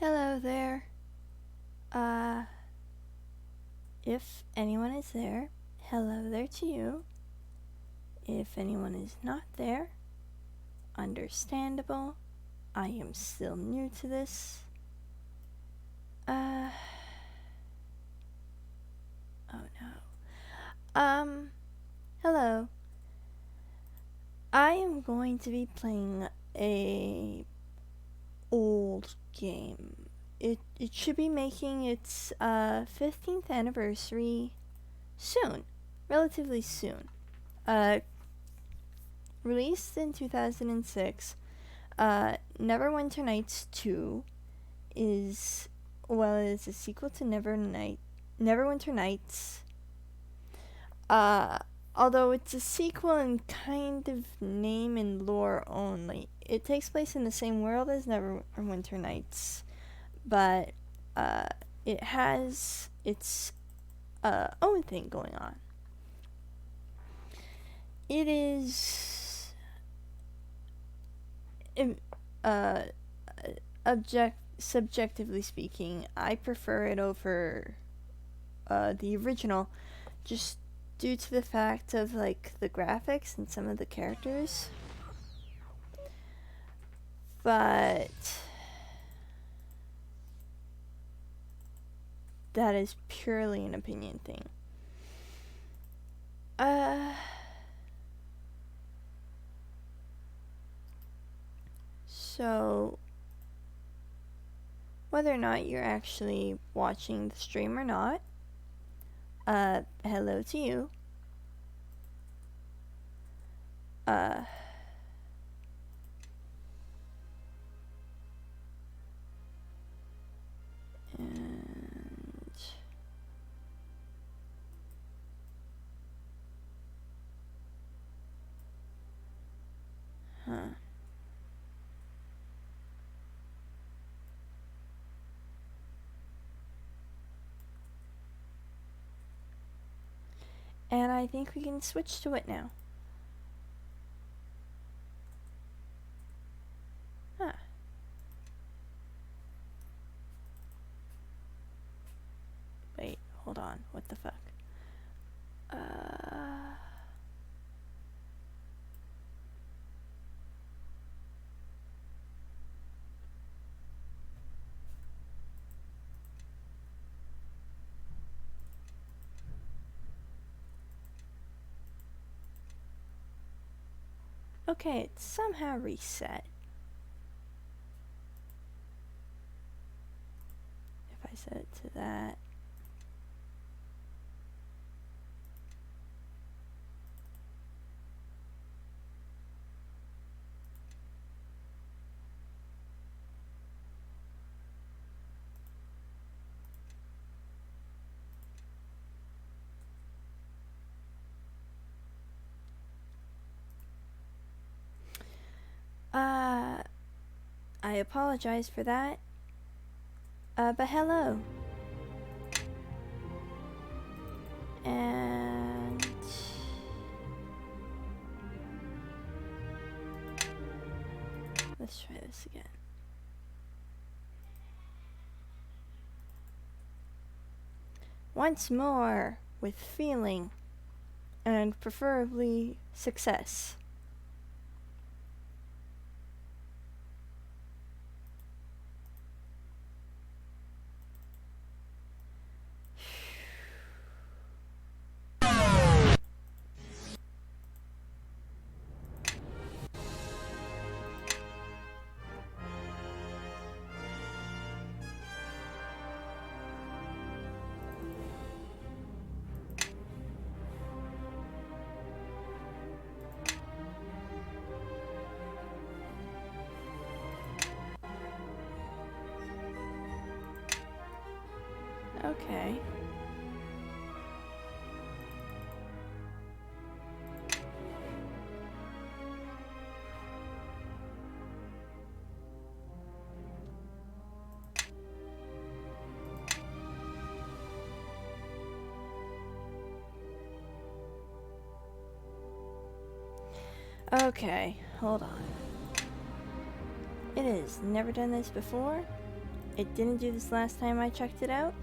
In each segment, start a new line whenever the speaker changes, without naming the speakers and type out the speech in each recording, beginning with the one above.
Hello there. Uh, if anyone is there, hello there to you. If anyone is not there, understandable. I am still new to this. Oh no. Hello. I am going to be playing a old game. It should be making its 15th anniversary soon, relatively soon. Released in 2006, Neverwinter Nights 2 is a sequel to Neverwinter Nights. Although it's a sequel in kind of name and lore only. It takes place in the same world as Neverwinter Nights, but it has its own thing going on. It is subjectively speaking, I prefer it over the original, just due to the fact of like the graphics and some of the characters. But that is purely an opinion thing. So whether or not you're actually watching the stream or not, hello to you. And and I think we can switch to it now. Wait, hold on. What the fuck? Okay, it's somehow reset. If I set it to that. I apologize for that. But hello. And let's try this again. Once more, with feeling, and preferably success. Okay. Okay, hold on. It has never done this before, It didn't do this last time I checked it out.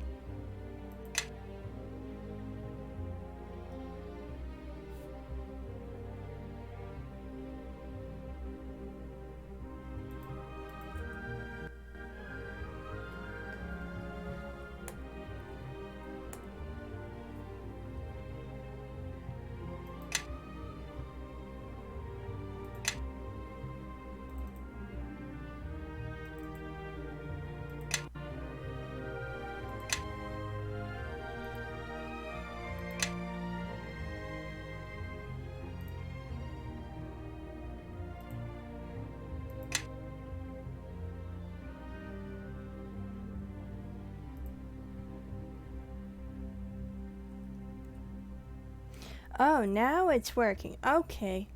Oh, now it's working. Okay.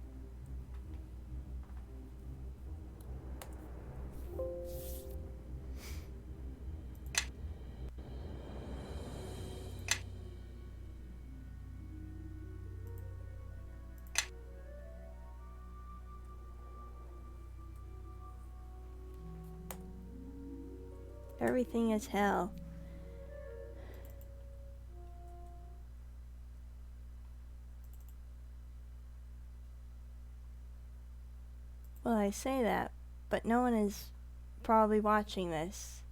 Everything is hell. Well, I say that, but no one is probably watching this.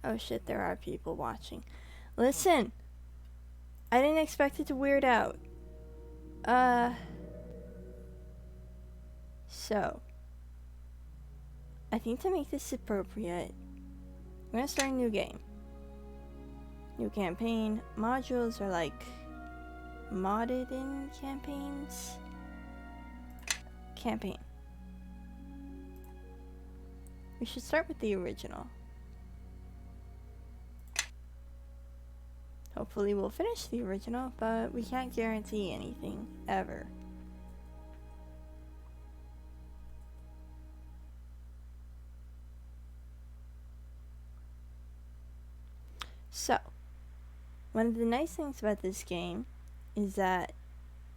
Oh shit, there are people watching. Listen! I didn't expect it to weird out. So, I think to make this appropriate, I'm gonna start a new game. New campaign. Modules are like modded in campaigns. Campaign. We should start with the original. Hopefully we'll finish the original, but we can't guarantee anything, ever. So, one of the nice things about this game is that,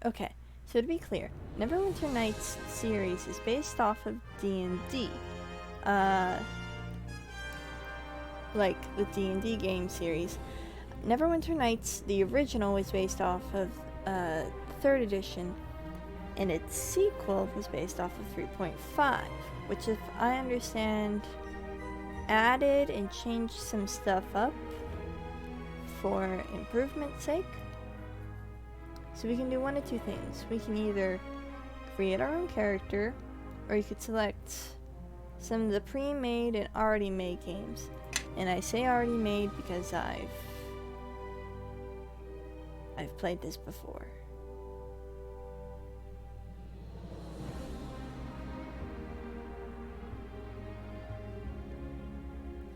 okay, so to be clear, Neverwinter Nights series is based off of D&D. Like the D&D game series. Neverwinter Nights, the original, was based off of 3rd edition, and its sequel was based off of 3.5, which, if I understand, added and changed some stuff up for improvement's sake. So we can do one of two things. We can either create our own character, or you could select some of the pre-made and already made games. And I say already made because I've played this before.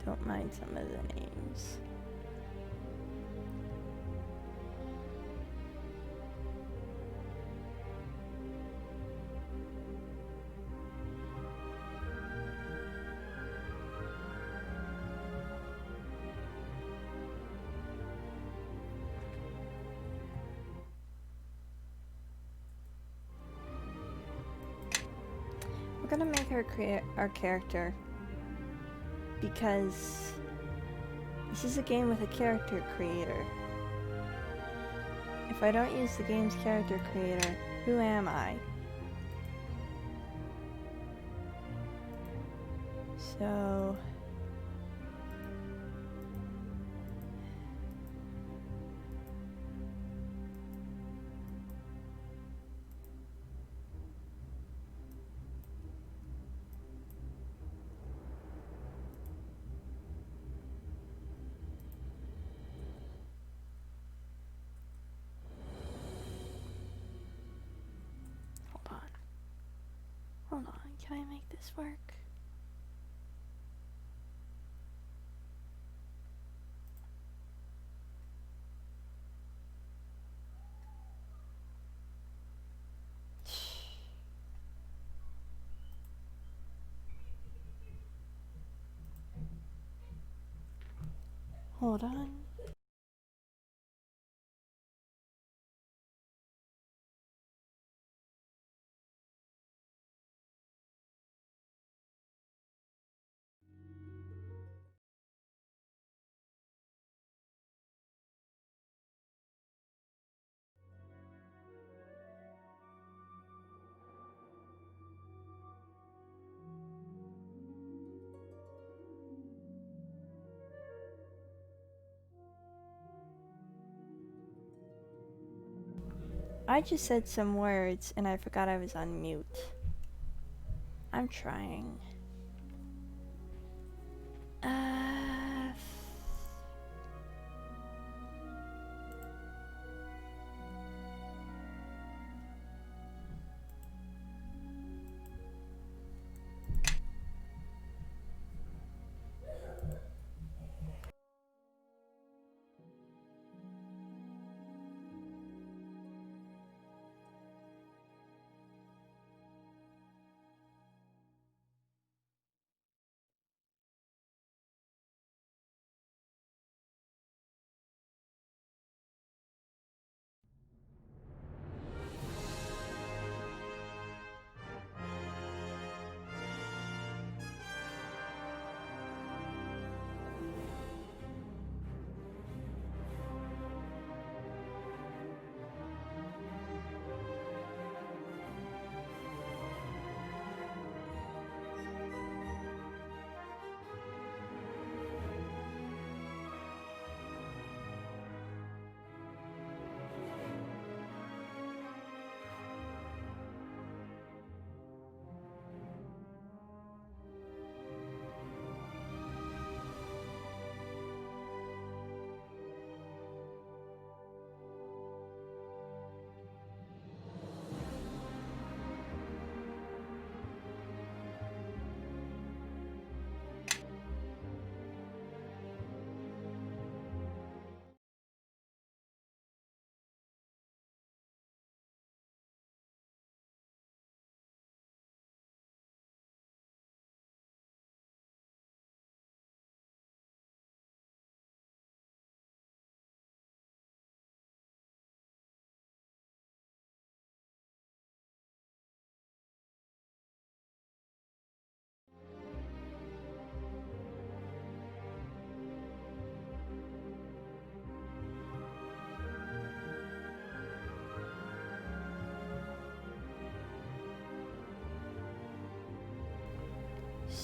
Don't mind some of the names. We're gonna make our character because this is a game with a character creator. If I don't use the game's character creator, who am I? So hold on, can I make this work? Hold on. I just said some words and I forgot I was on mute. I'm trying.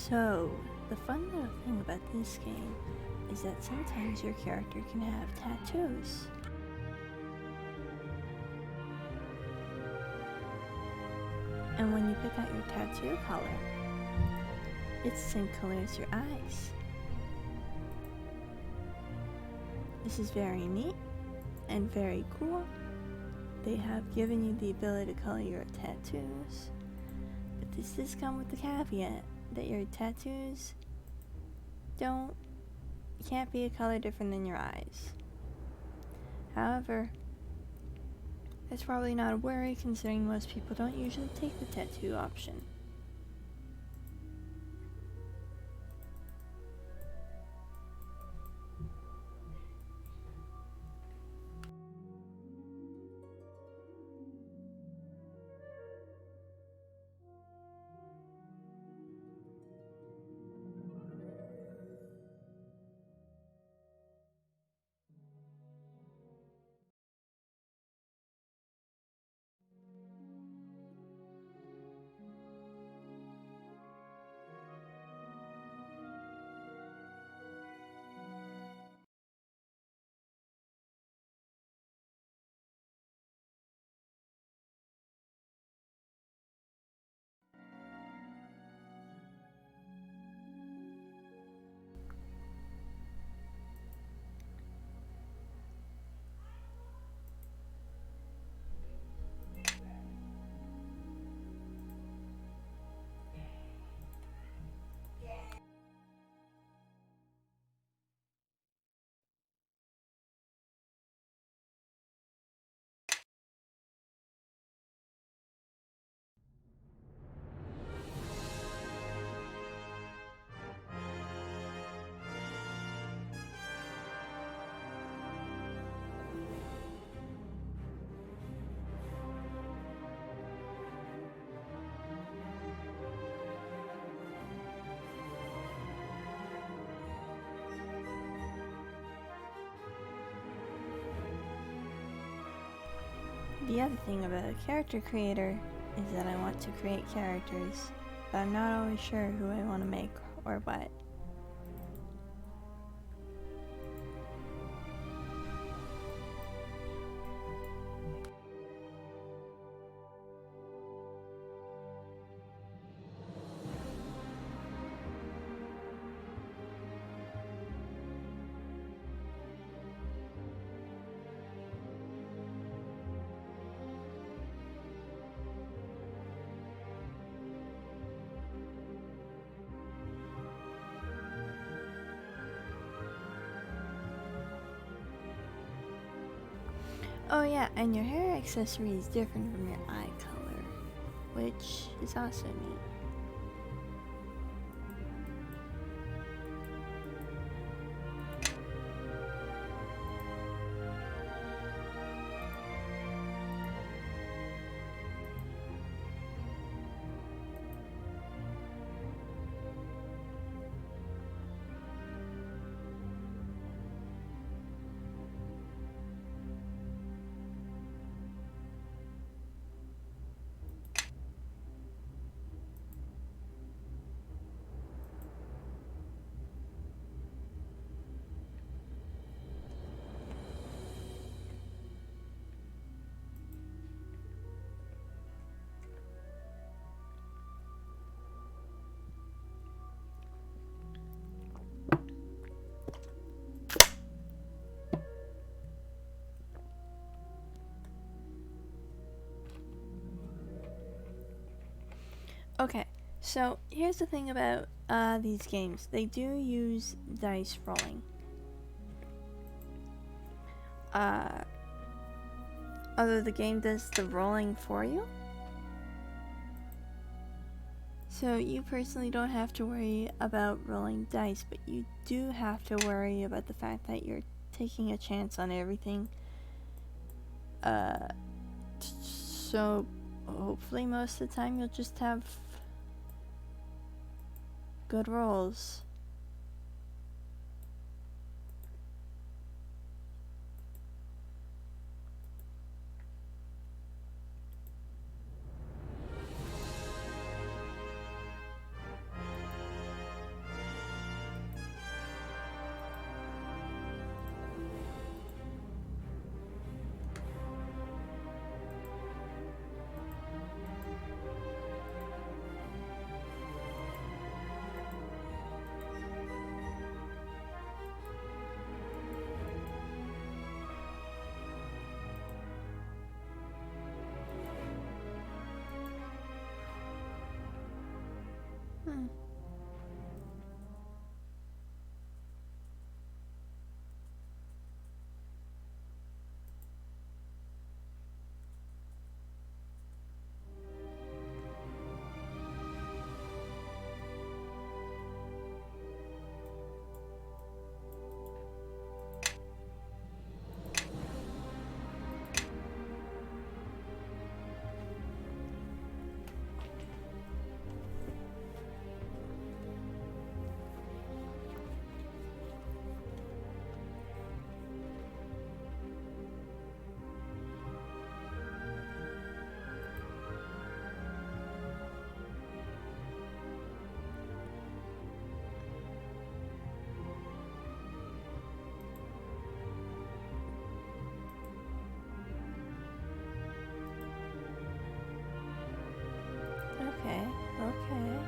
So, the fun little thing about this game is that sometimes your character can have tattoos. And when you pick out your tattoo color, it's the same color as your eyes. This is very neat and very cool. They have given you the ability to color your tattoos, but this does come with the caveat that your tattoos can't be a color different than your eyes. However, that's probably not a worry considering most people don't usually take the tattoo option. The other thing about a character creator is that I want to create characters, but I'm not always sure who I want to make or what. Oh yeah, and your hair accessory is different from your eye color, which is also neat. Okay, so here's the thing about these games. They do use dice rolling. Although the game does the rolling for you. So you personally don't have to worry about rolling dice, but you do have to worry about the fact that you're taking a chance on everything. So hopefully most of the time you'll just have good rolls. Hmm. Okay, okay.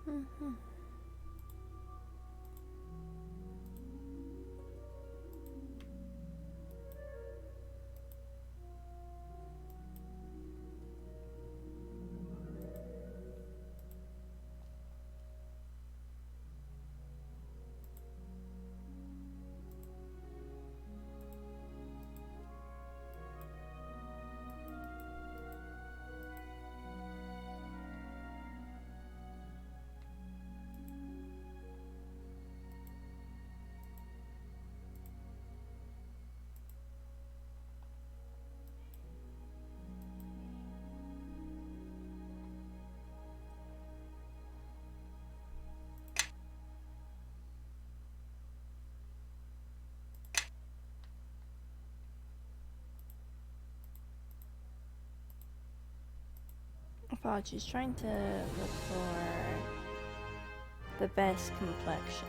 Mm-hmm. Apologies, trying to look for the best complexion.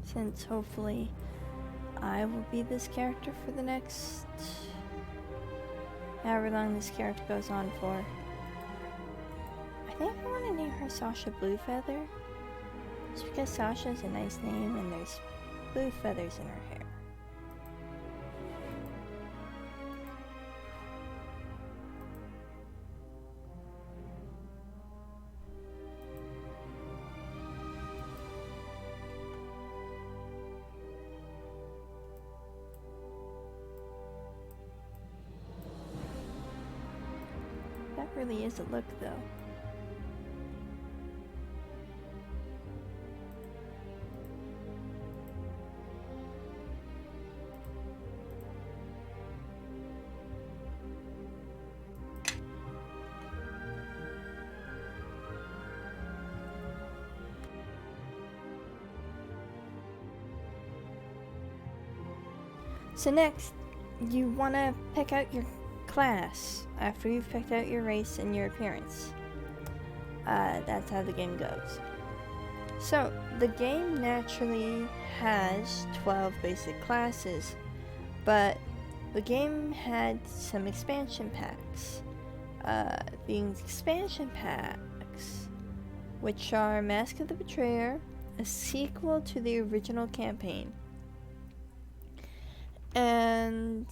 Since hopefully I will be this character for the next however long this character goes on for. I think I want to name her Sasha Bluefeather. Just because Sasha is a nice name and there's blue feathers in her hair. That really is a look, though. So next, you want to pick out your class after you've picked out your race and your appearance. That's how the game goes. So, the game naturally has 12 basic classes, but the game had some expansion packs. The expansion packs, which are Mask of the Betrayer, a sequel to the original campaign, and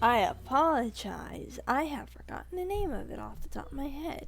I apologize. I have forgotten the name of it off the top of my head.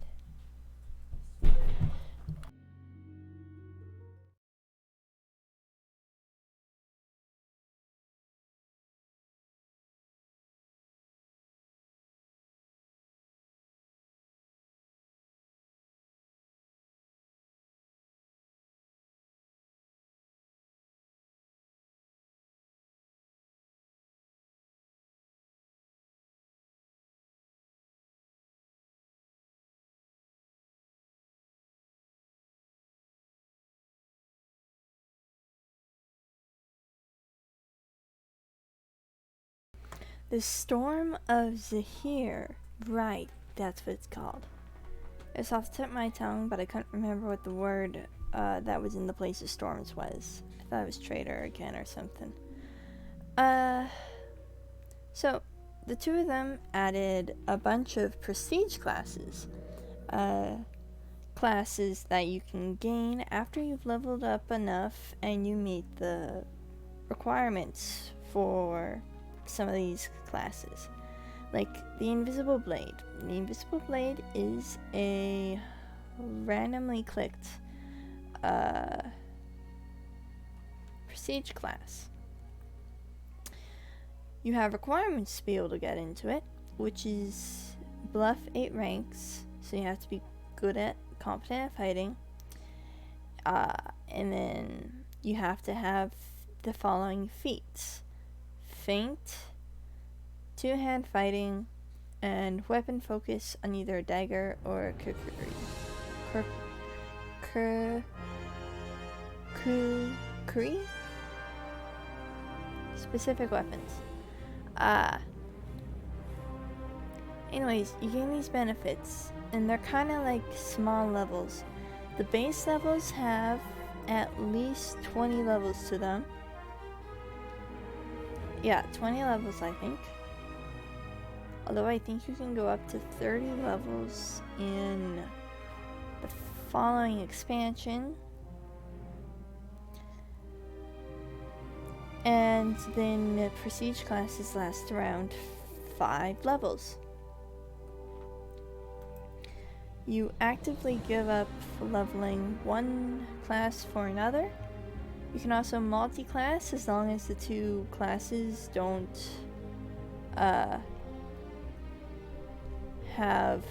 The Storm of Zahir. Right, that's what it's called. It's off the tip of my tongue, but I couldn't remember what the word that was in the place of storms was. I thought it was traitor again or something. So, the two of them added a bunch of prestige classes. Classes that you can gain after you've leveled up enough and you meet the requirements for some of these classes. Like the Invisible Blade. The Invisible Blade is a randomly clicked prestige class. You have requirements to be able to get into it, which is bluff 8 ranks, so you have to be competent at fighting, and then you have to have the following feats: feint, two-hand fighting, and weapon focus on either a dagger or a kukri. Specific weapons. Anyways, you gain these benefits, and they're kind of like small levels. The base levels have at least 20 levels to them. Yeah, 20 levels, I think. Although I think you can go up to 30 levels in the following expansion. And then the prestige classes last around 5 levels. You actively give up leveling one class for another. You can also multi-class as long as the two classes don't have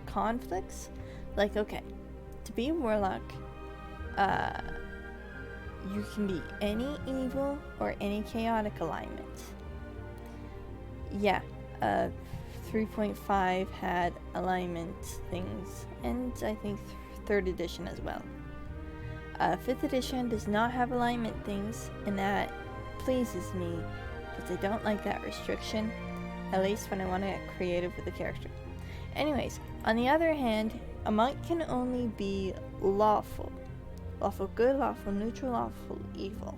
conflicts. Like, okay, to be a warlock, you can be any evil or any chaotic alignment. Yeah, 3.5 had alignment things, and I think 3rd edition as well. 5th edition does not have alignment things, and that pleases me, because I don't like that restriction, at least when I want to get creative with the character. Anyways, on the other hand, a monk can only be lawful. Lawful good, lawful neutral, lawful evil.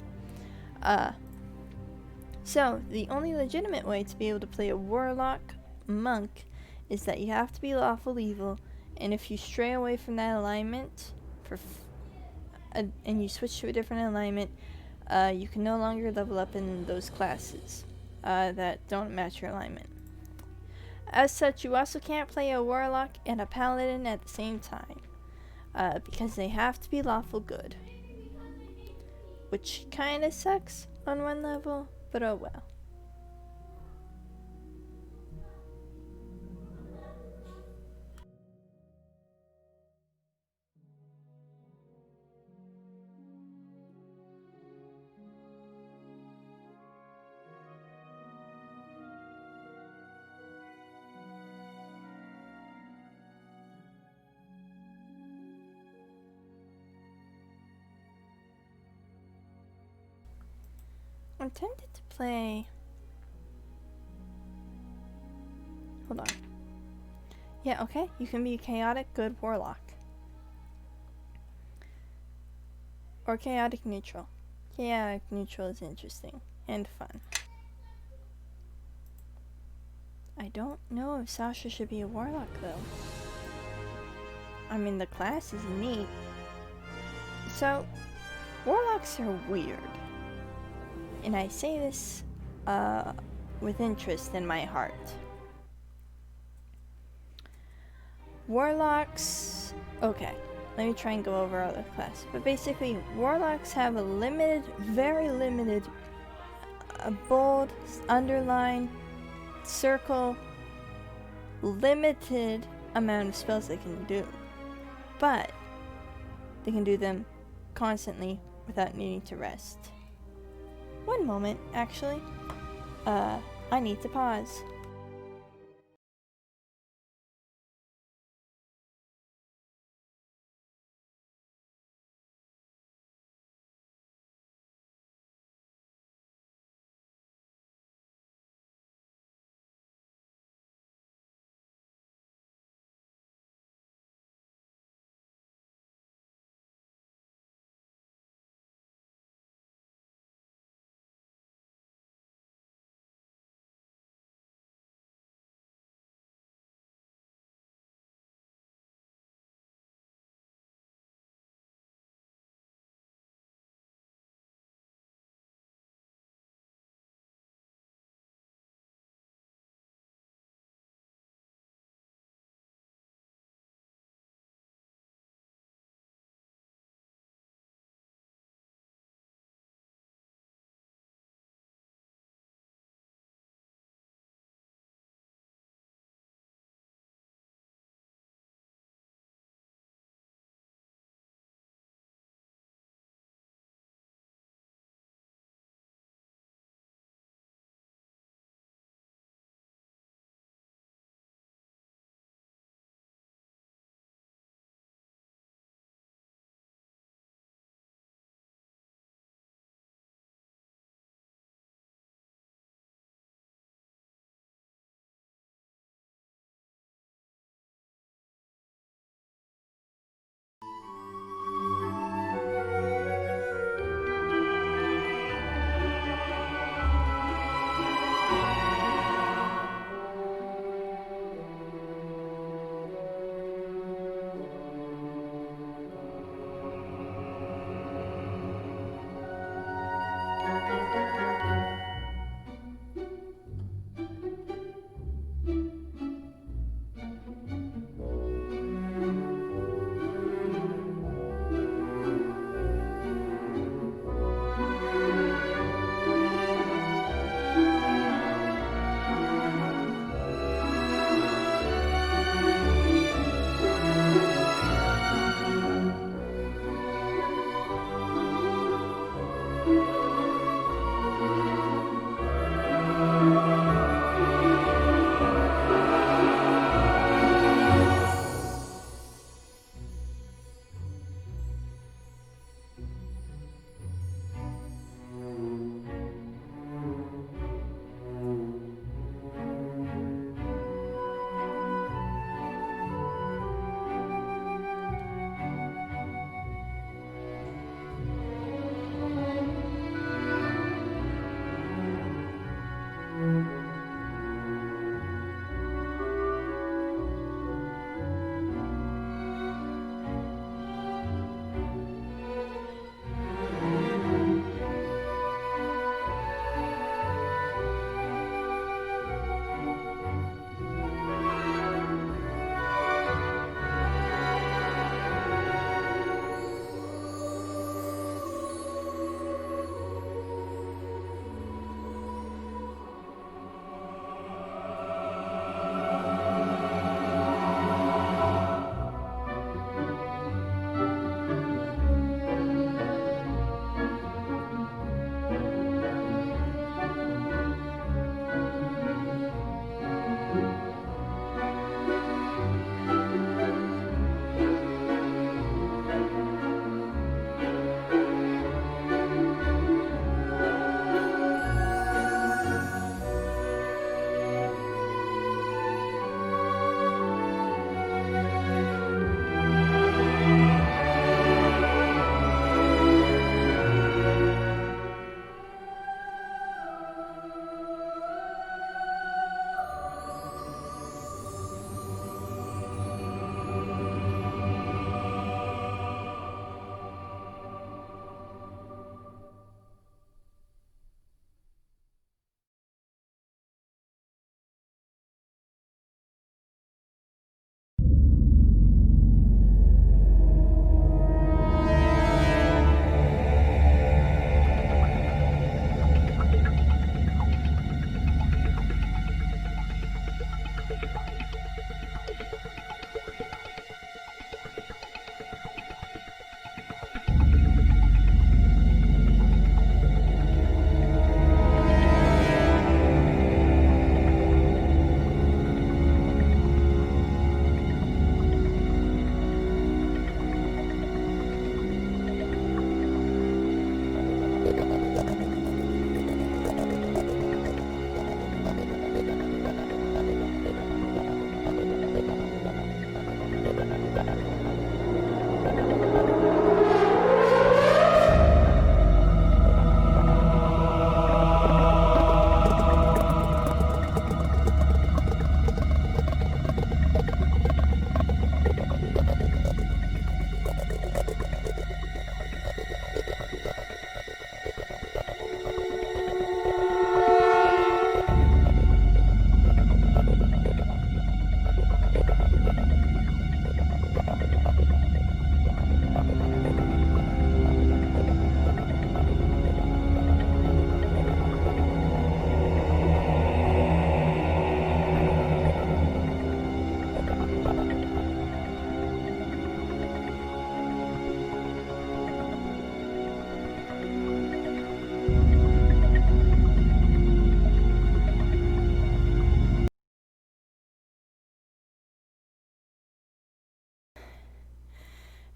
So, the only legitimate way to be able to play a warlock monk is that you have to be lawful evil, and if you stray away from that alignment and you switch to a different alignment, you can no longer level up in those classes that don't match your alignment. As such, you also can't play a warlock and a paladin at the same time, because they have to be lawful good. Which kinda sucks on one level, but oh well. I'm tempted to play... Hold on. Yeah, okay, you can be a chaotic good warlock. Or chaotic neutral. Chaotic neutral is interesting and fun. I don't know if Sasha should be a warlock though. I mean, the class is neat. So, warlocks are weird. And I say this with interest in my heart. Warlocks... Okay, let me try and go over other classes. But basically, warlocks have a limited, very limited, bold, underline, circle, limited amount of spells they can do. But they can do them constantly without needing to rest. One moment, actually. I need to pause.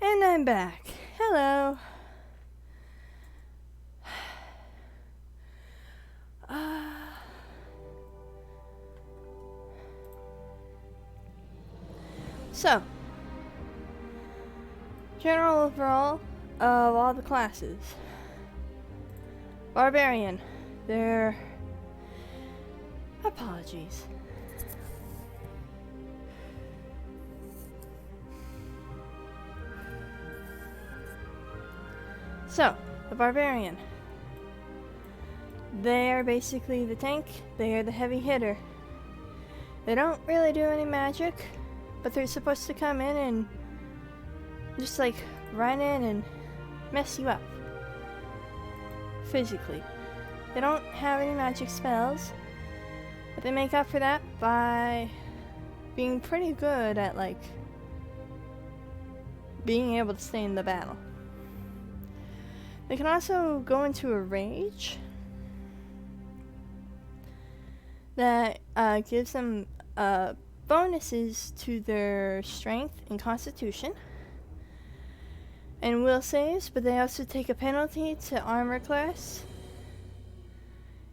And I'm back. Hello. So, general overall of all the classes. Barbarian. Their apologies. So, the Barbarian. They are basically the tank, they are the heavy hitter. They don't really do any magic, but they're supposed to come in and just like run in and mess you up. Physically. They don't have any magic spells, but they make up for that by being pretty good at like being able to stay in the battle. They can also go into a rage that gives them bonuses to their strength and constitution and will saves, but they also take a penalty to armor class.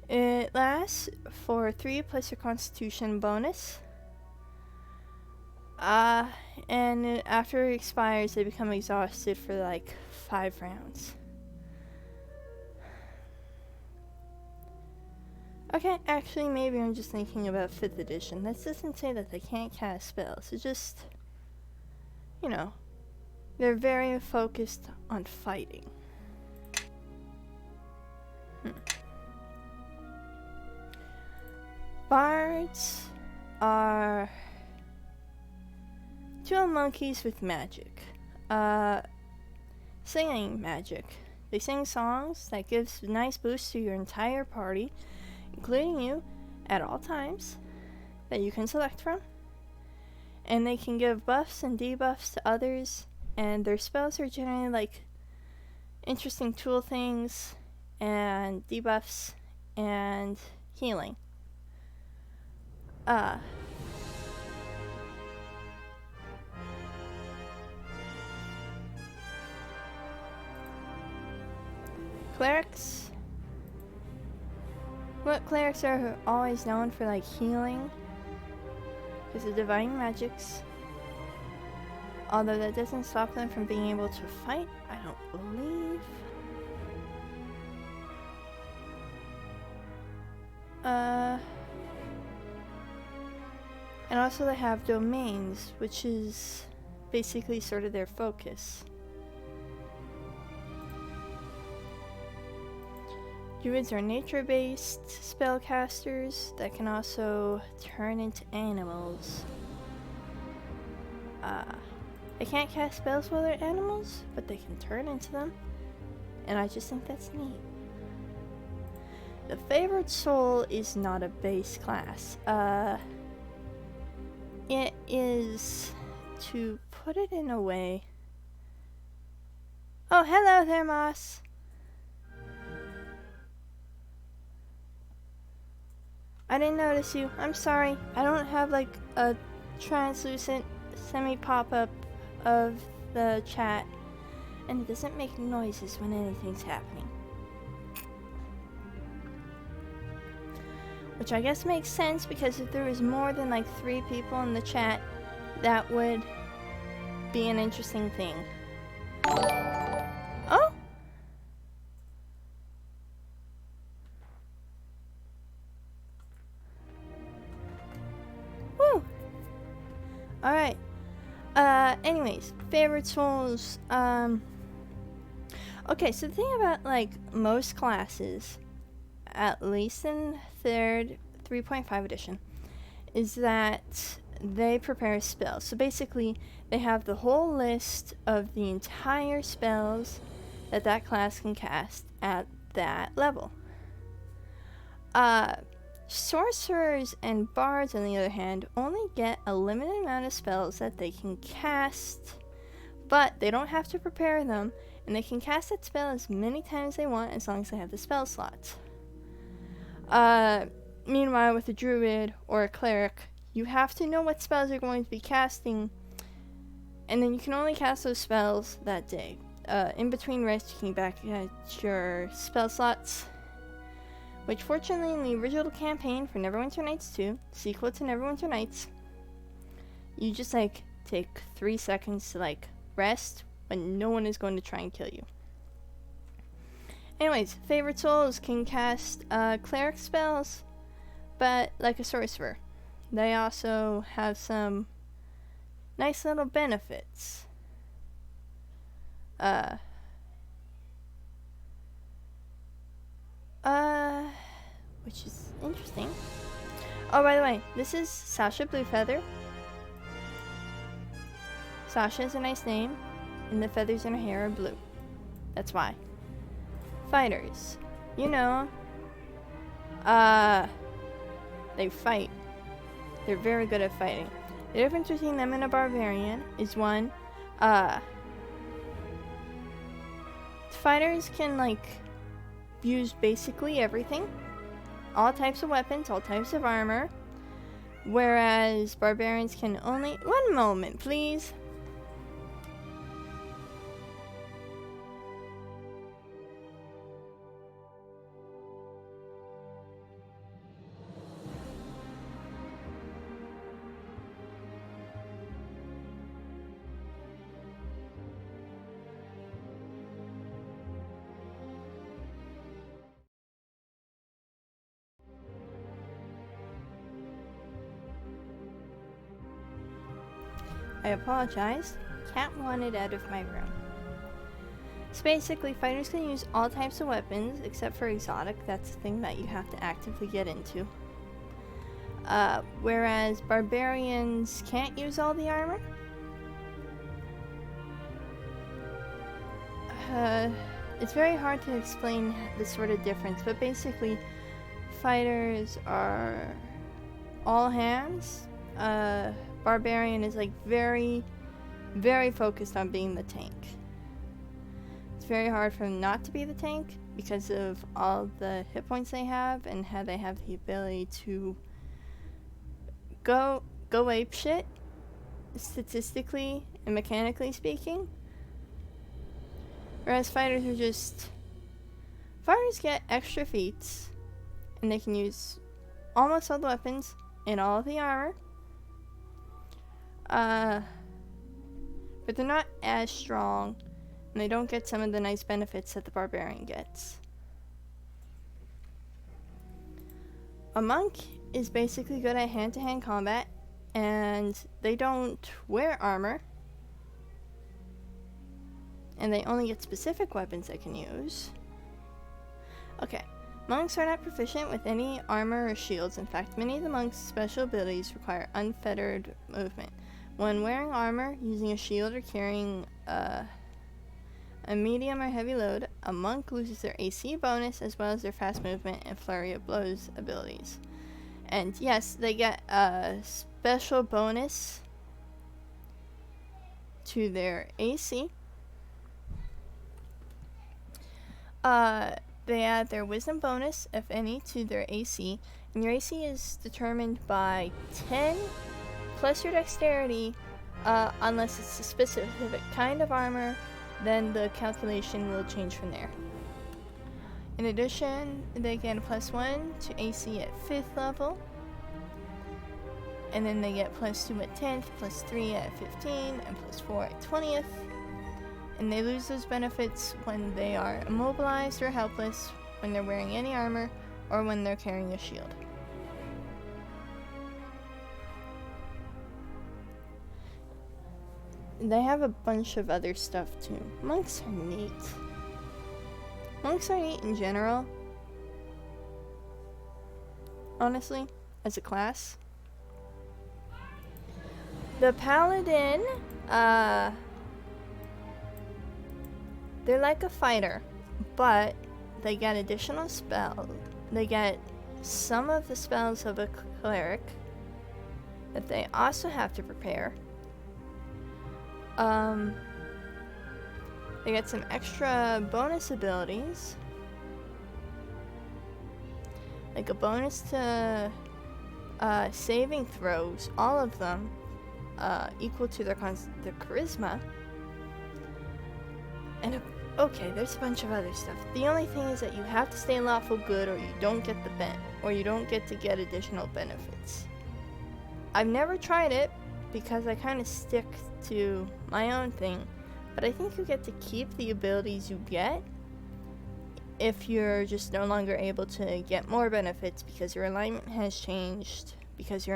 It lasts for 3 plus your constitution bonus. And after it expires, they become exhausted for like 5 rounds. Okay, actually, maybe I'm just thinking about 5th edition. That doesn't say that they can't cast spells. It's just, you know, they're very focused on fighting. Bards are 2 monkeys with magic. Singing magic. They sing songs that gives a nice boost to your entire party, including you, at all times, that you can select from. And they can give buffs and debuffs to others, and their spells are generally like interesting tool things, and debuffs, and healing. Clerics. Well, clerics are always known for like healing because of divine magics. Although that doesn't stop them from being able to fight, I don't believe. And also they have domains, which is basically sort of their focus. Druids are nature-based spellcasters that can also turn into animals. They can't cast spells while they're animals, but they can turn into them. And I just think that's neat. The Favored Soul is not a base class. It is, to put it in a way... Oh, hello there, Moss! I didn't notice you. I'm sorry. I don't have like a translucent semi-pop-up of the chat, and it doesn't make noises when anything's happening. Which I guess makes sense, because if there was more than like 3 people in the chat, that would be an interesting thing. Oh! Woo! Alright. Anyways, favorite souls. Okay, so the thing about, like, most classes, at least in 3rd 3.5 edition, is that they prepare spells. So basically, they have the whole list of the entire spells that that class can cast at that level. Sorcerers and bards, on the other hand, only get a limited amount of spells that they can cast, but they don't have to prepare them, and they can cast that spell as many times they want as long as they have the spell slots. Meanwhile, with a druid or a cleric, you have to know what spells you're going to be casting, and then you can only cast those spells that day. In between rests, you can back at your spell slots, which fortunately in the original campaign for Neverwinter Nights 2, sequel to Neverwinter Nights, you just, like, take 3 seconds to, like, rest when no one is going to try and kill you. Anyways, favorite souls can cast cleric spells, but like a sorcerer. They also have some nice little benefits. Which is interesting. Oh, by the way, this is Sasha Bluefeather. Sasha is a nice name, and the feathers in her hair are blue. That's why. Fighters. You know, they fight. They're very good at fighting. The difference between them and a barbarian is one, fighters can, like, use basically everything. All types of weapons, all types of armor. Whereas barbarians can only... One moment, please. I apologize. Cat wanted out of my room. So basically, fighters can use all types of weapons, except for exotic. That's the thing that you have to actively get into. Whereas barbarians can't use all the armor. It's very hard to explain the sort of difference, but basically, fighters are all hands. Barbarian is, like, very, very focused on being the tank. It's very hard for them not to be the tank because of all the hit points they have and how they have the ability to go ape shit, statistically and mechanically speaking. Whereas fighters are just... Fighters get extra feats, and they can use almost all the weapons and all of the armor. But they're not as strong, and they don't get some of the nice benefits that the barbarian gets. A monk is basically good at hand-to-hand combat, and they don't wear armor, and they only get specific weapons they can use. Okay, monks are not proficient with any armor or shields. In fact, many of the monks' special abilities require unfettered movement. When wearing armor, using a shield, or carrying a medium or heavy load, a monk loses their AC bonus as well as their fast movement and flurry of blows abilities. And yes, they get a special bonus to their AC. They add their wisdom bonus, if any, to their AC, and your AC is determined by 10 plus your dexterity, unless it's a specific kind of armor, then the calculation will change from there. In addition, they get a +1 to AC at 5th level, and then they get +2 at 10th, +3 at 15, and +4 at 20th. and they lose those benefits when they are immobilized or helpless, when they're wearing any armor, or when they're carrying a shield. They have a bunch of other stuff too. Monks are neat. Monks are neat in general. Honestly, as a class. The paladin, they're like a fighter, but they get additional spells. They get some of the spells of a cleric that they also have to prepare. They get some extra bonus abilities, like a bonus to saving throws, all of them equal to their charisma. And okay, there's a bunch of other stuff. The only thing is that you have to stay lawful good, or you don't get the or you don't get to get additional benefits. I've never tried it because I kind of stick to my own thing, but I think you get to keep the abilities you get if you're just no longer able to get more benefits because your alignment has changed, because you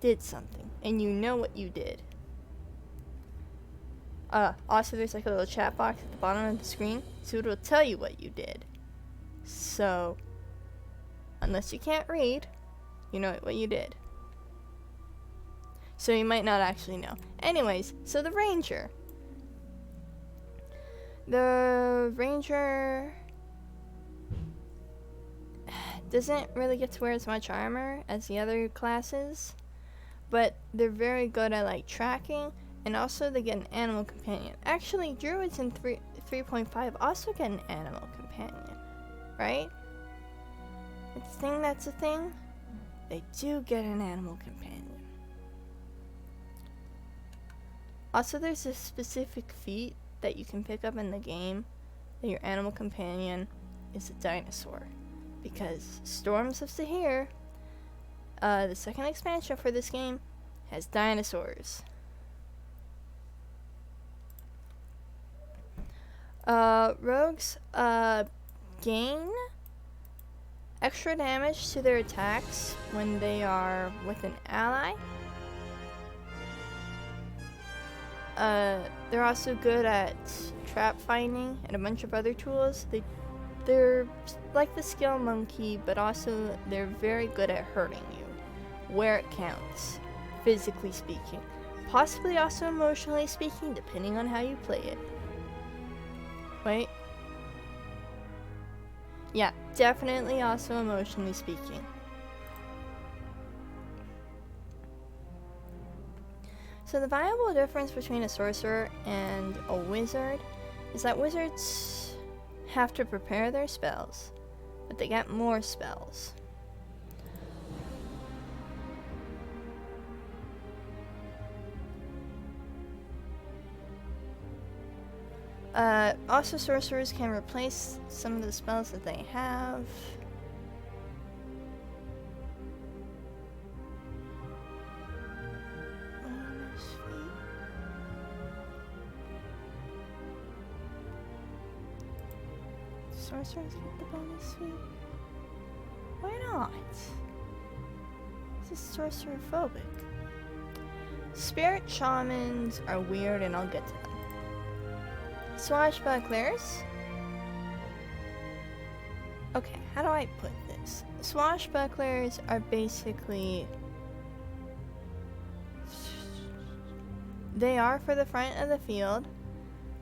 did something and you know what you did. Also, there's like a little chat box at the bottom of the screen, so it'll tell you what you did. So unless you can't read, you know what you did. So you might not actually know. Anyways, so the ranger. The ranger doesn't really get to wear as much armor as the other classes, but they're very good at like tracking, and also they get an animal companion. Actually, druids in 3.5 also get an animal companion, right? That's a thing. They do get an animal companion. Also, there's a specific feat that you can pick up in the game that your animal companion is a dinosaur. Because Storms of Sahir, the second expansion for this game, has dinosaurs. Rogues gain extra damage to their attacks when they are with an ally. They're also good at trap finding and a bunch of other tools. They're like the skill monkey, but also they're very good at hurting you where it counts, physically speaking. Possibly also emotionally speaking, depending on how you play it. Wait. Yeah, definitely also emotionally speaking. So the viable difference between a sorcerer and a wizard is that wizards have to prepare their spells, but they get more spells. Also, sorcerers can replace some of the spells that they have. Sorcerers get the bonus feat? Why not? This is sorcerer phobic. Spirit shamans are weird, and I'll get to them. Swashbucklers. Okay, how do I put this? Swashbucklers are basically... They are for the front of the field,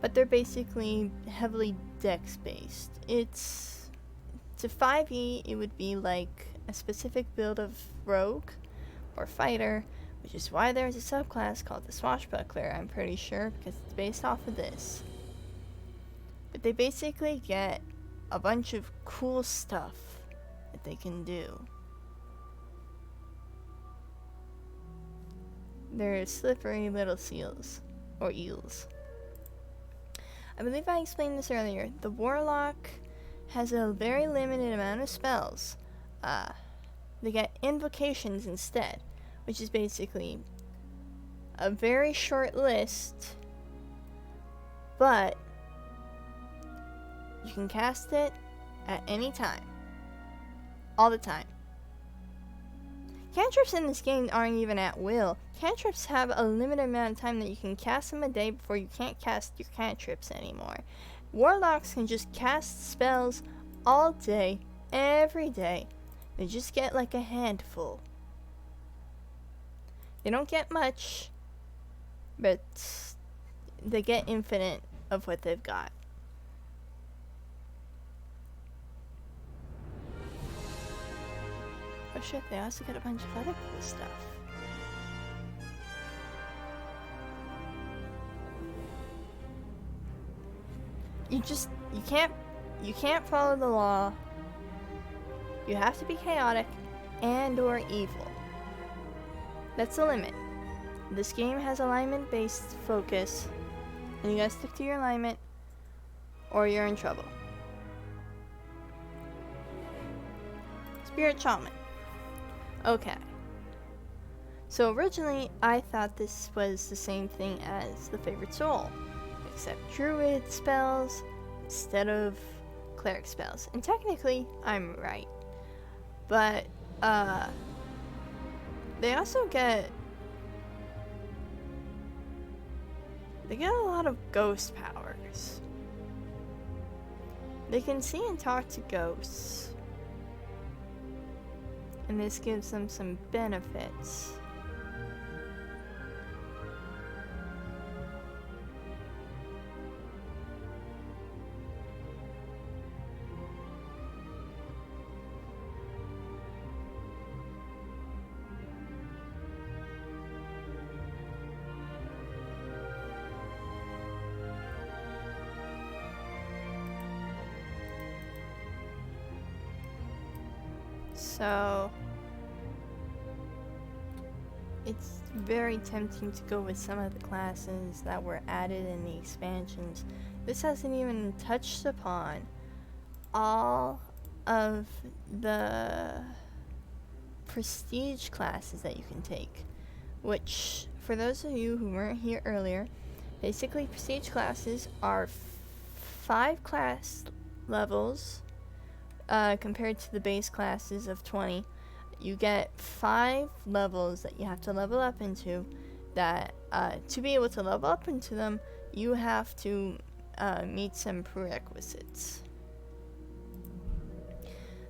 but they're basically heavily dex based. It's to 5e, it would be like a specific build of rogue or fighter, which is why there's a subclass called the swashbuckler, I'm pretty sure, because it's based off of this. But they basically get a bunch of cool stuff that they can do. They're slippery little seals or eels. I believe I explained this earlier. The warlock has a very limited amount of spells. They get invocations instead, which is basically a very short list but you can cast it at any time. All the time. Cantrips in this game aren't even at will. Cantrips have a limited amount of time that you can cast them a day before you can't cast your cantrips anymore. Warlocks can just cast spells all day, every day. They just get like a handful. They don't get much, but they get infinite of what they've got. Oh shit, they also got a bunch of other cool stuff. You can't follow the law. You have to be chaotic and or evil. That's the limit. This game has alignment-based focus, and you gotta stick to your alignment or you're in trouble. Spirit Shaman. Okay. So originally, I thought this was the same thing as the Favorite Soul, except druid spells instead of cleric spells. And technically, I'm right. But, they also get a lot of ghost powers. They can see and talk to ghosts. And this gives them some benefits. So it's very tempting to go with some of the classes that were added in the expansions. This hasn't even touched upon all of the prestige classes that you can take, which, for those of you who weren't here earlier, basically prestige classes are 5 class levels compared to the base classes of 20. You get 5 levels that you have to level up into. That to be able to level up into them, you have to meet some prerequisites.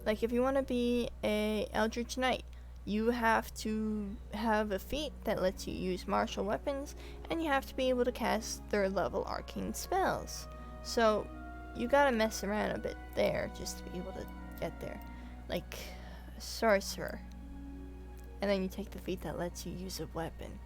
Like if you want to be a Eldritch Knight, you have to have a feat that lets you use martial weapons, and you have to be able to cast 3rd level arcane spells. So you gotta mess around a bit there just to be able to get there. Like a sorcerer. And then you take the feat that lets you use a weapon.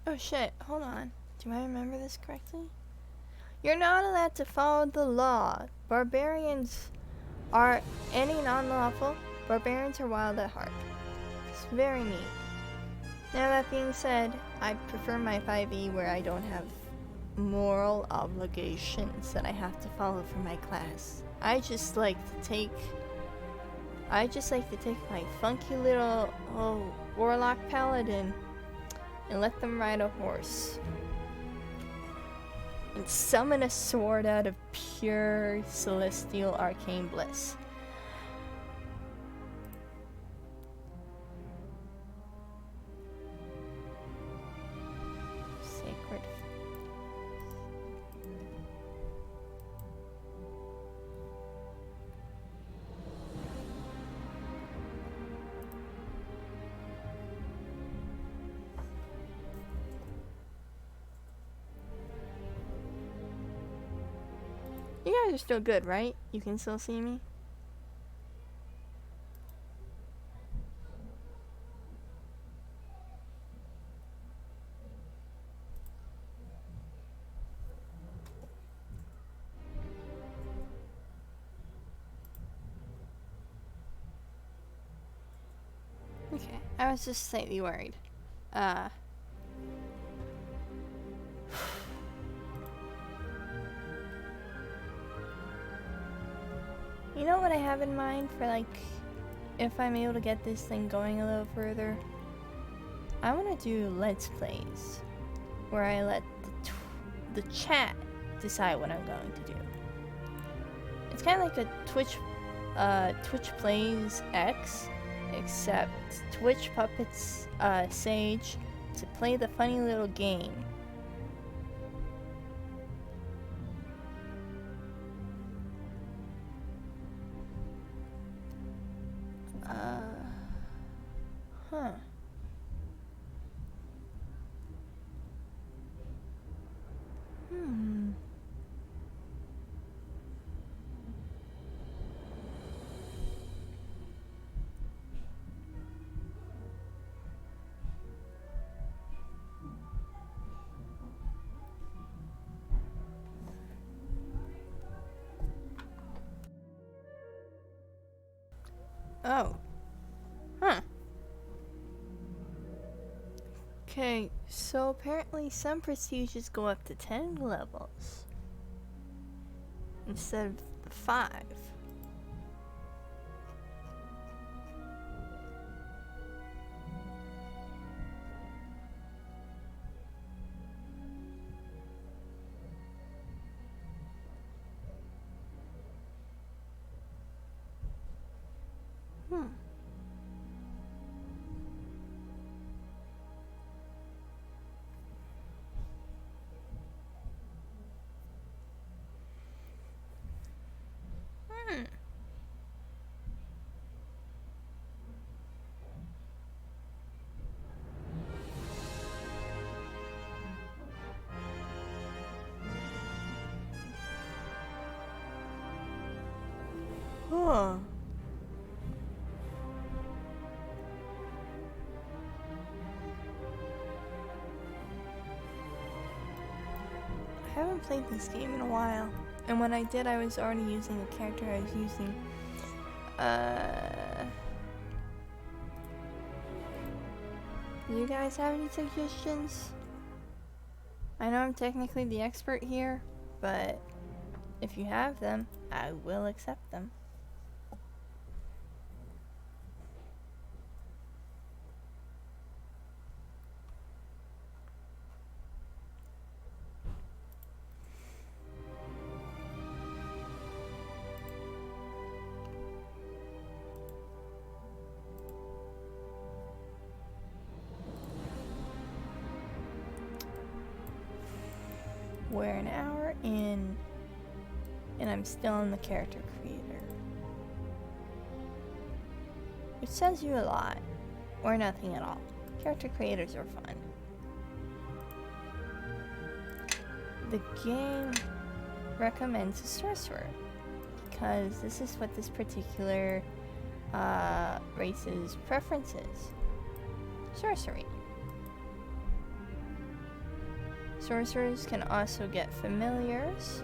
Oh shit, hold on. Do I remember this correctly? You're not allowed to follow the law. Barbarians are any non-lawful. Barbarians are wild at heart. It's very neat. Now that being said, I prefer my 5e where I don't have moral obligations that I have to follow for my class. I just like to take my funky little warlock paladin and let them ride a horse. And summon a sword out of pure celestial arcane bliss. Sacred. You guys are still good, right? You can still see me? Okay, I was just slightly worried. You know what I have in mind for, like, if I'm able to get this thing going a little further? I want to do Let's Plays, where I let the chat decide what I'm going to do. It's kind of like a Twitch Plays X, except Twitch puppets Sage to play the funny little game. Huh. Oh. Huh. Okay, so apparently some prestiges go up to 10 levels instead of the 5. Huh. I haven't played this game in a while, and when I did, I was already using the character I was using. Do you guys have any suggestions? I know I'm technically the expert here, but if you have them, I will accept them. We're an hour in, and I'm still in the character creator. Which says you a lot, or nothing at all. Character creators are fun. The game recommends a sorcerer, because this is what this particular race's preference is. Sorcery. Sorcerers can also get familiars.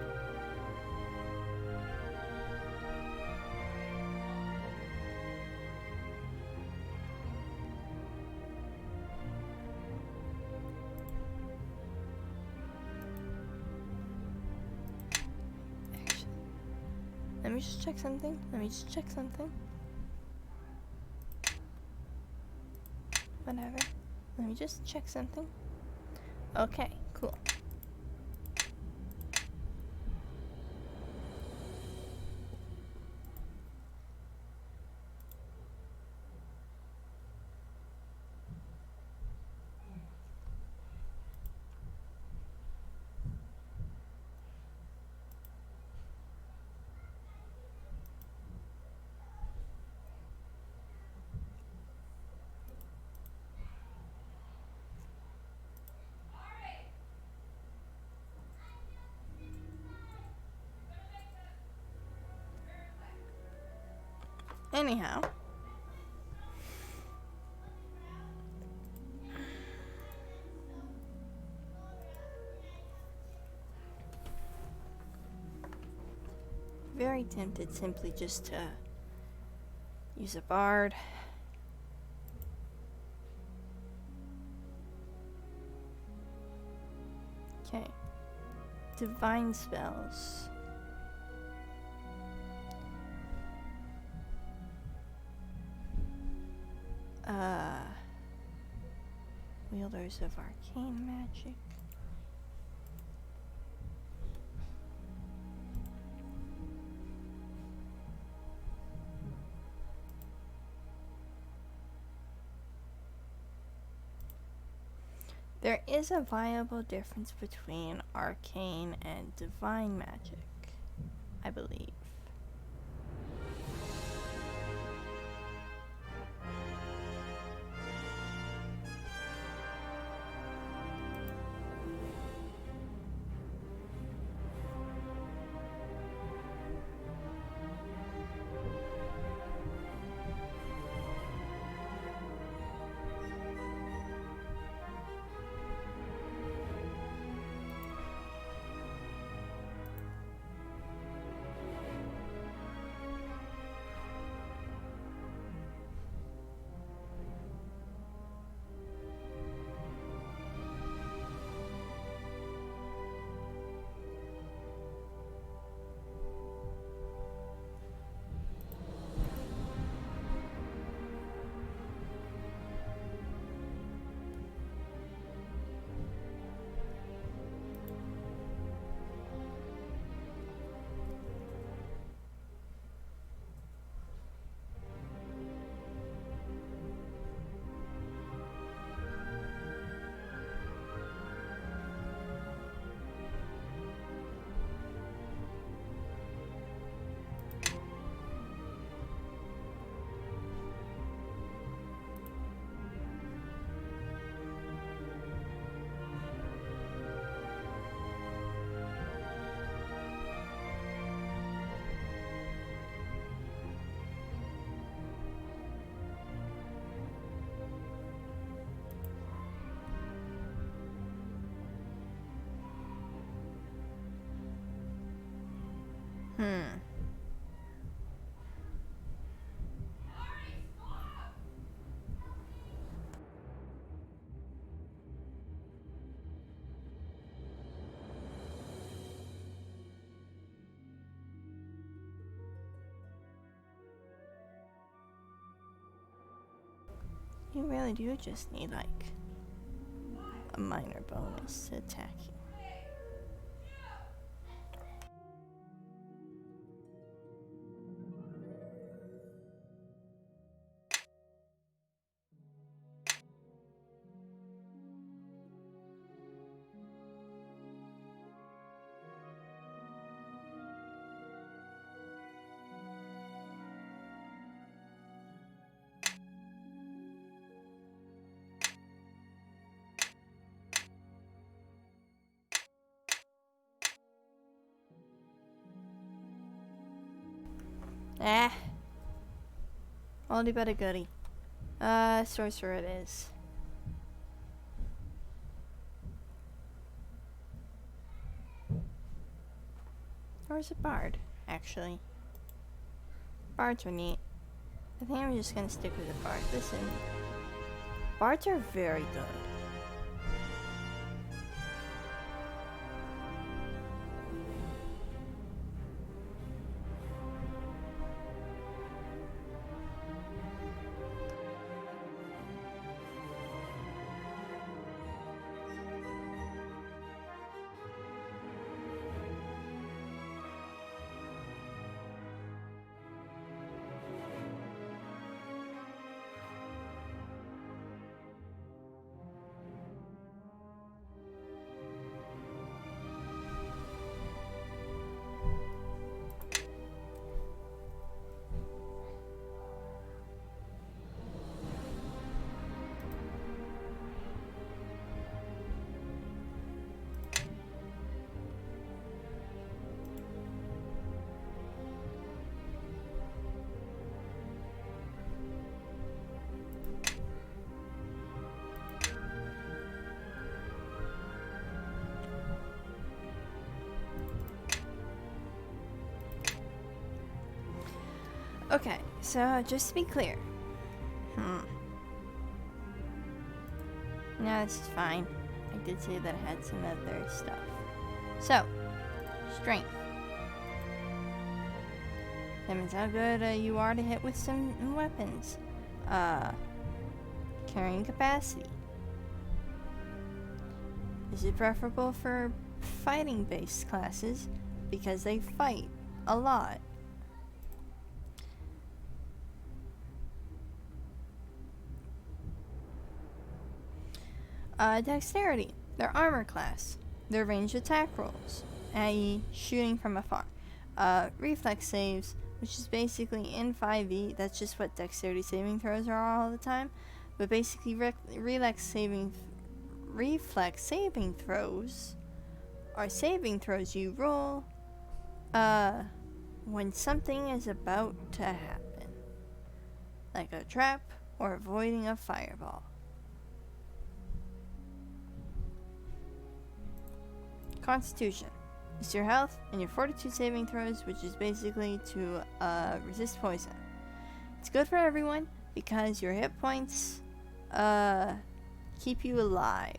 Actually, let me just check something. Whatever. Let me just check something. Okay, cool. Anyhow. Very tempted simply just to use a bard. Okay. Divine spells. Wielders of arcane magic. There is a viable difference between arcane and divine magic, I believe. You really do just need, like, a minor bonus to attacking. Ah. Oldie but a goodie. Sorcerer it is. Or is it bard, actually? Bards are neat. I think I'm just gonna stick with the bard. Listen, bards are very good. Okay, so just to be clear. No, this is fine. I did say that I had some other stuff. So, strength. That means how good you are to hit with some weapons. carrying capacity. This is preferable for fighting-based classes because they fight a lot. Dexterity, their armor class, their ranged attack rolls, i.e. shooting from afar. Reflex saves, which is basically in 5e, that's just what dexterity saving throws are all the time, but basically reflex saving throws are saving throws you roll when something is about to happen, like a trap or avoiding a fireball. Constitution. It's your health and your fortitude saving throws, which is basically to resist poison. It's good for everyone because your hit points keep you alive,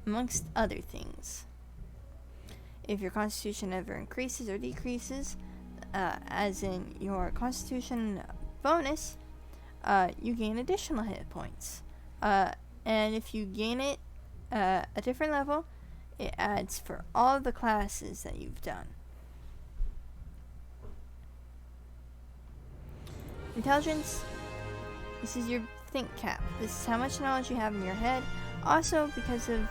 amongst other things. If your constitution ever increases or decreases, as in your constitution bonus, you gain additional hit points. And if you gain it a different level, it adds for all the classes that you've done. Intelligence. This is your think cap. This is how much knowledge you have in your head. Also, because of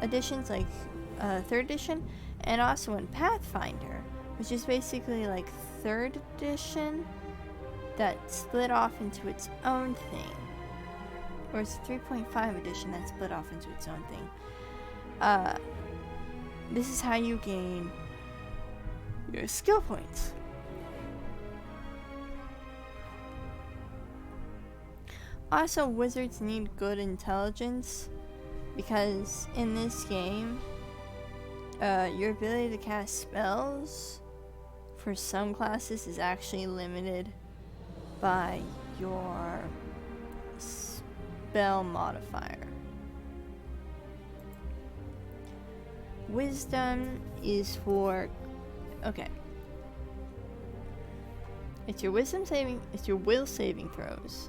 additions like 3rd edition, and also in Pathfinder, which is basically like 3rd edition that split off into its own thing. Or it's 3.5 edition that split off into its own thing. This is how you gain your skill points. Also, wizards need good intelligence because in this game, your ability to cast spells for some classes is actually limited by your spell modifier. Wisdom is for, okay, it's your will saving throws.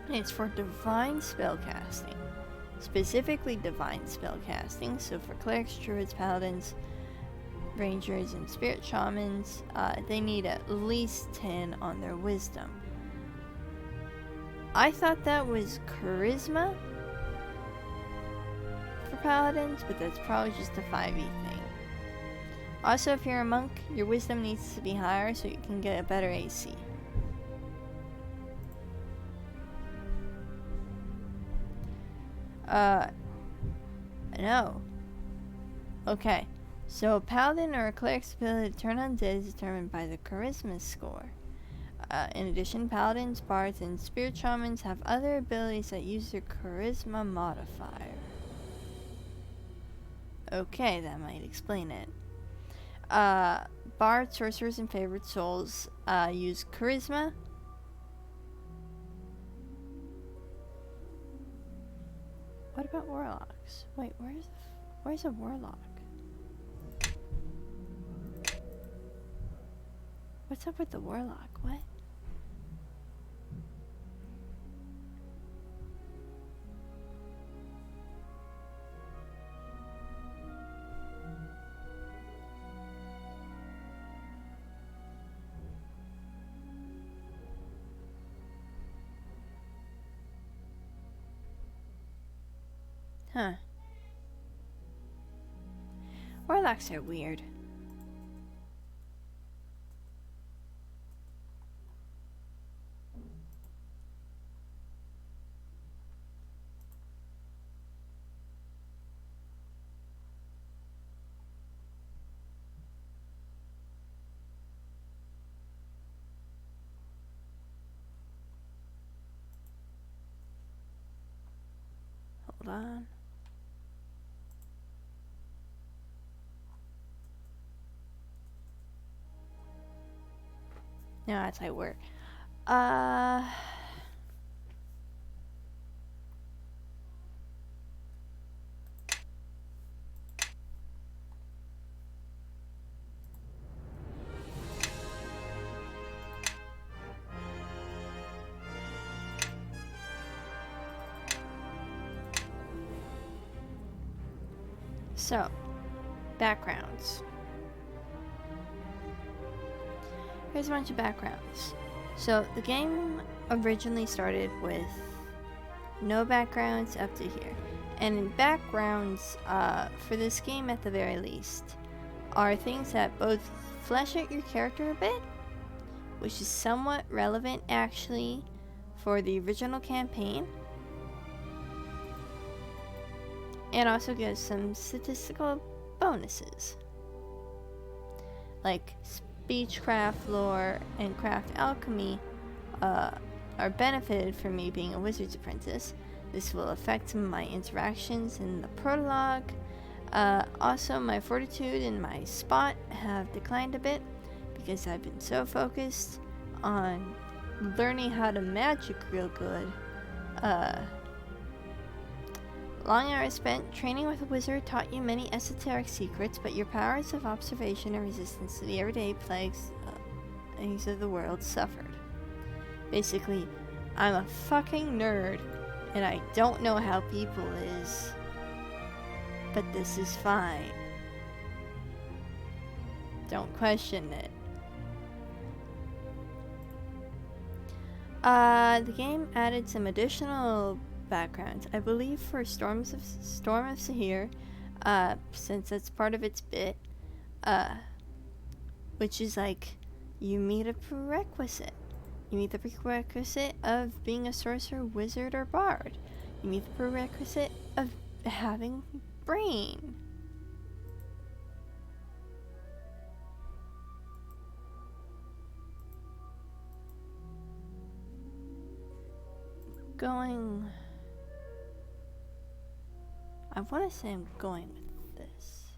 It's for divine spellcasting, specifically divine spellcasting. So for clerics, druids, paladins, rangers, and spirit shamans, they need at least 10 on their wisdom. I thought that was charisma for paladins, but that's probably just a 5e thing. Also, if you're a monk, your wisdom needs to be higher so you can get a better AC. No. Okay, so a paladin or a cleric's ability to turn undead is determined by the charisma score. In addition, paladins, bards, and spirit shamans have other abilities that use their charisma modifier. Okay, that might explain it. Bards, sorcerers, and favorite souls use charisma. What about warlocks? Wait, where's a warlock? What's up with the warlock? What? Huh. Warlocks are weird. Hold on. No, that's how it works. So, backgrounds. Here's a bunch of backgrounds. So, the game originally started with no backgrounds up to here. And backgrounds, for this game at the very least, are things that both flesh out your character a bit, which is somewhat relevant actually for the original campaign, and also gives some statistical bonuses, like speechcraft lore and craft alchemy are benefited from me being a wizard's apprentice. This will affect some of my interactions in the prologue. Also, my fortitude and my spot have declined a bit because I've been so focused on learning how to magic real good. Long hours spent training with a wizard taught you many esoteric secrets, but your powers of observation and resistance to the everyday plagues of the world suffered. Basically, I'm a fucking nerd, and I don't know how people is. But this is fine. Don't question it. The game added some additional backgrounds, I believe, for Storm of Sahir, since that's part of its bit, which is like, you meet a prerequisite. You meet the prerequisite of being a sorcerer, wizard, or bard. You meet the prerequisite of having brain. I want to say I'm going with this.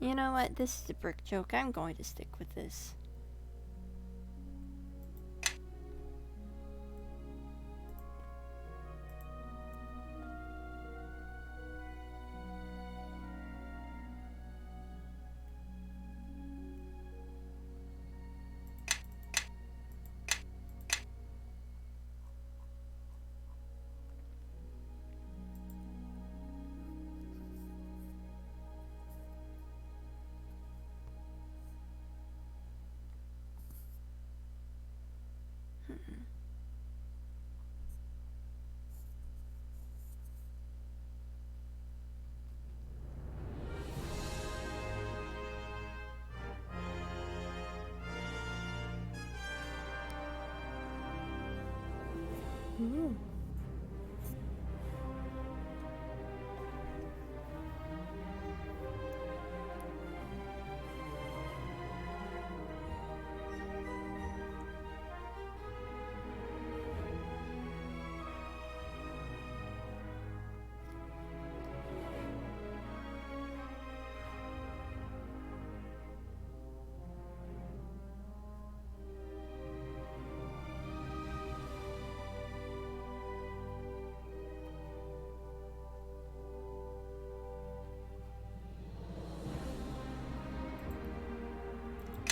You know what? This is a brick joke. I'm going to stick with this. Ooh.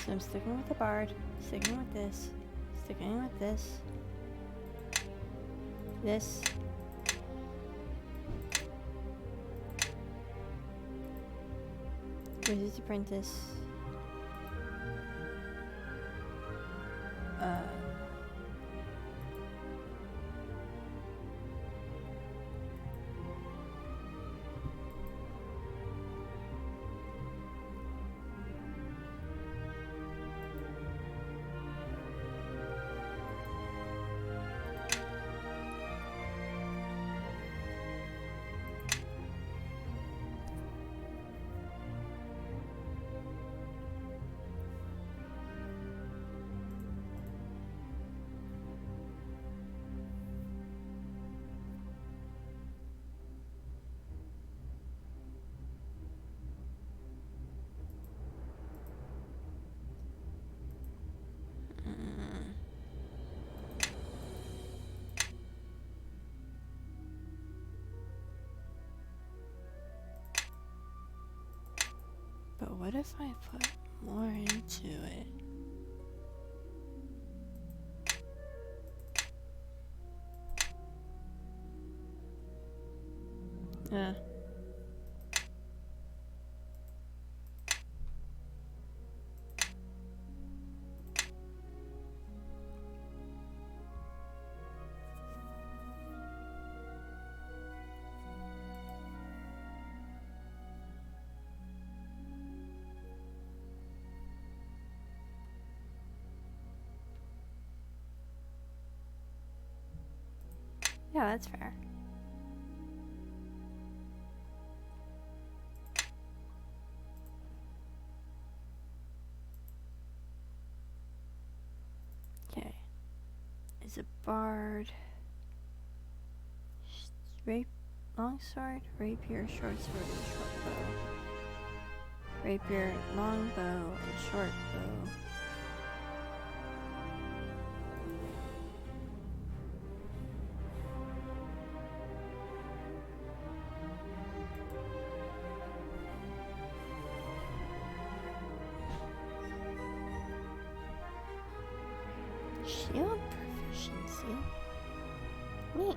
So I'm sticking with the bard, sticking with this, sticking with this, Wizard's Apprentice, But what if I put more into it? Yeah. Yeah, that's fair. Okay. Is a bard. Longsword, rapier, short sword, and short bow. Rapier, long bow, and short bow. Shield proficiency. Neat.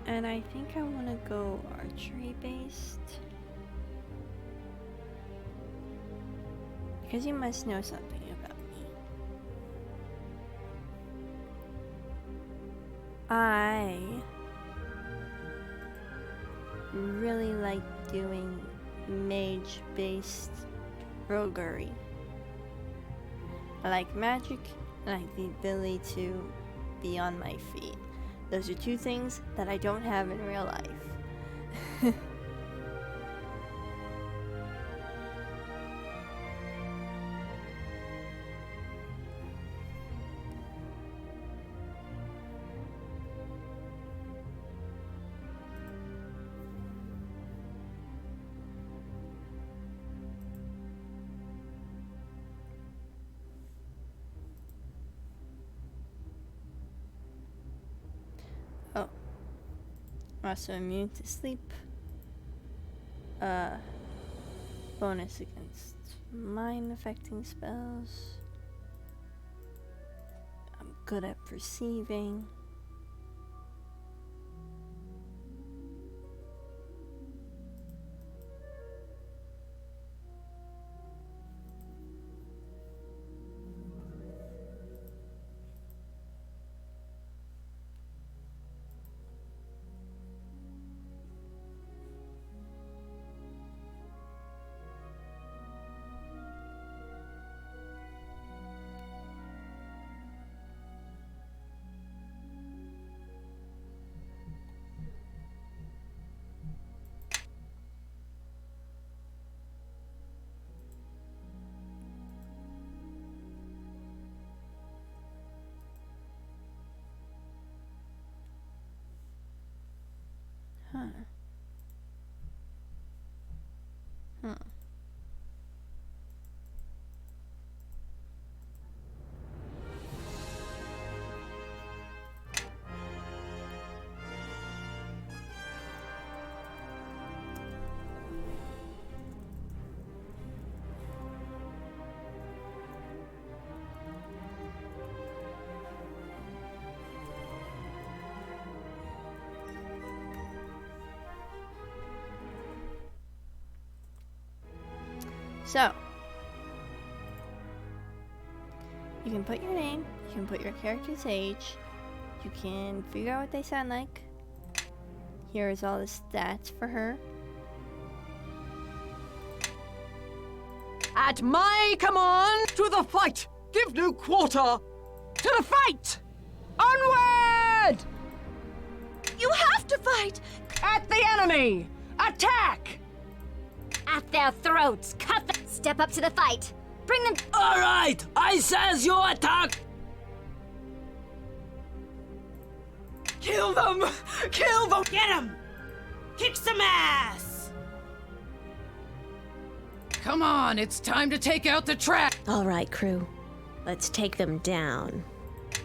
And I think I want to go archery based. Because you must know something about me. I really like doing mage based roguery. I like magic, and I like the ability to be on my feet. Those are two things that I don't have in real life. Oh. Also immune to sleep. Bonus against mind affecting spells. I'm good at perceiving. Huh. So, you can put your name, you can put your character's age, you can figure out what they sound like. Here's all the stats for her.
At my command, to the fight! Give no quarter! To the fight! Onward!
You have to fight!
At the enemy! Attack!
At their throats! Cut them! Step up to the fight! Bring them...
All right, I says you attack.
Kill them! Kill them!
Get him! Kick some ass!
Come on, it's time to take out the trap.
All right, crew. Let's take them down.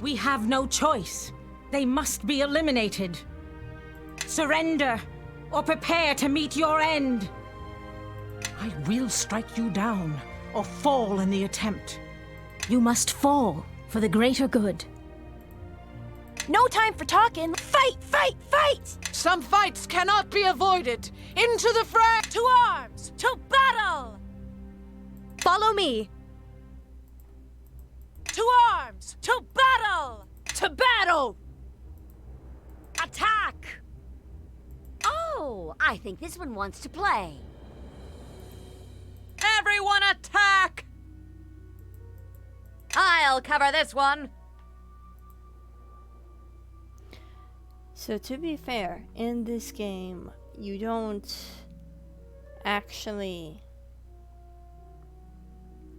We have no choice. They must be eliminated. Surrender, or prepare to meet your end. I will strike you down, or fall in the attempt.
You must fall for the greater good.
No time for talking. Fight, fight, fight!
Some fights cannot be avoided. Into the fray!
To arms! To battle!
Follow me.
To arms! To battle!
To battle!
Attack!
Oh, I think this one wants to play.
Everyone attack! I'll cover this one.
So to be fair, in this game, you don't actually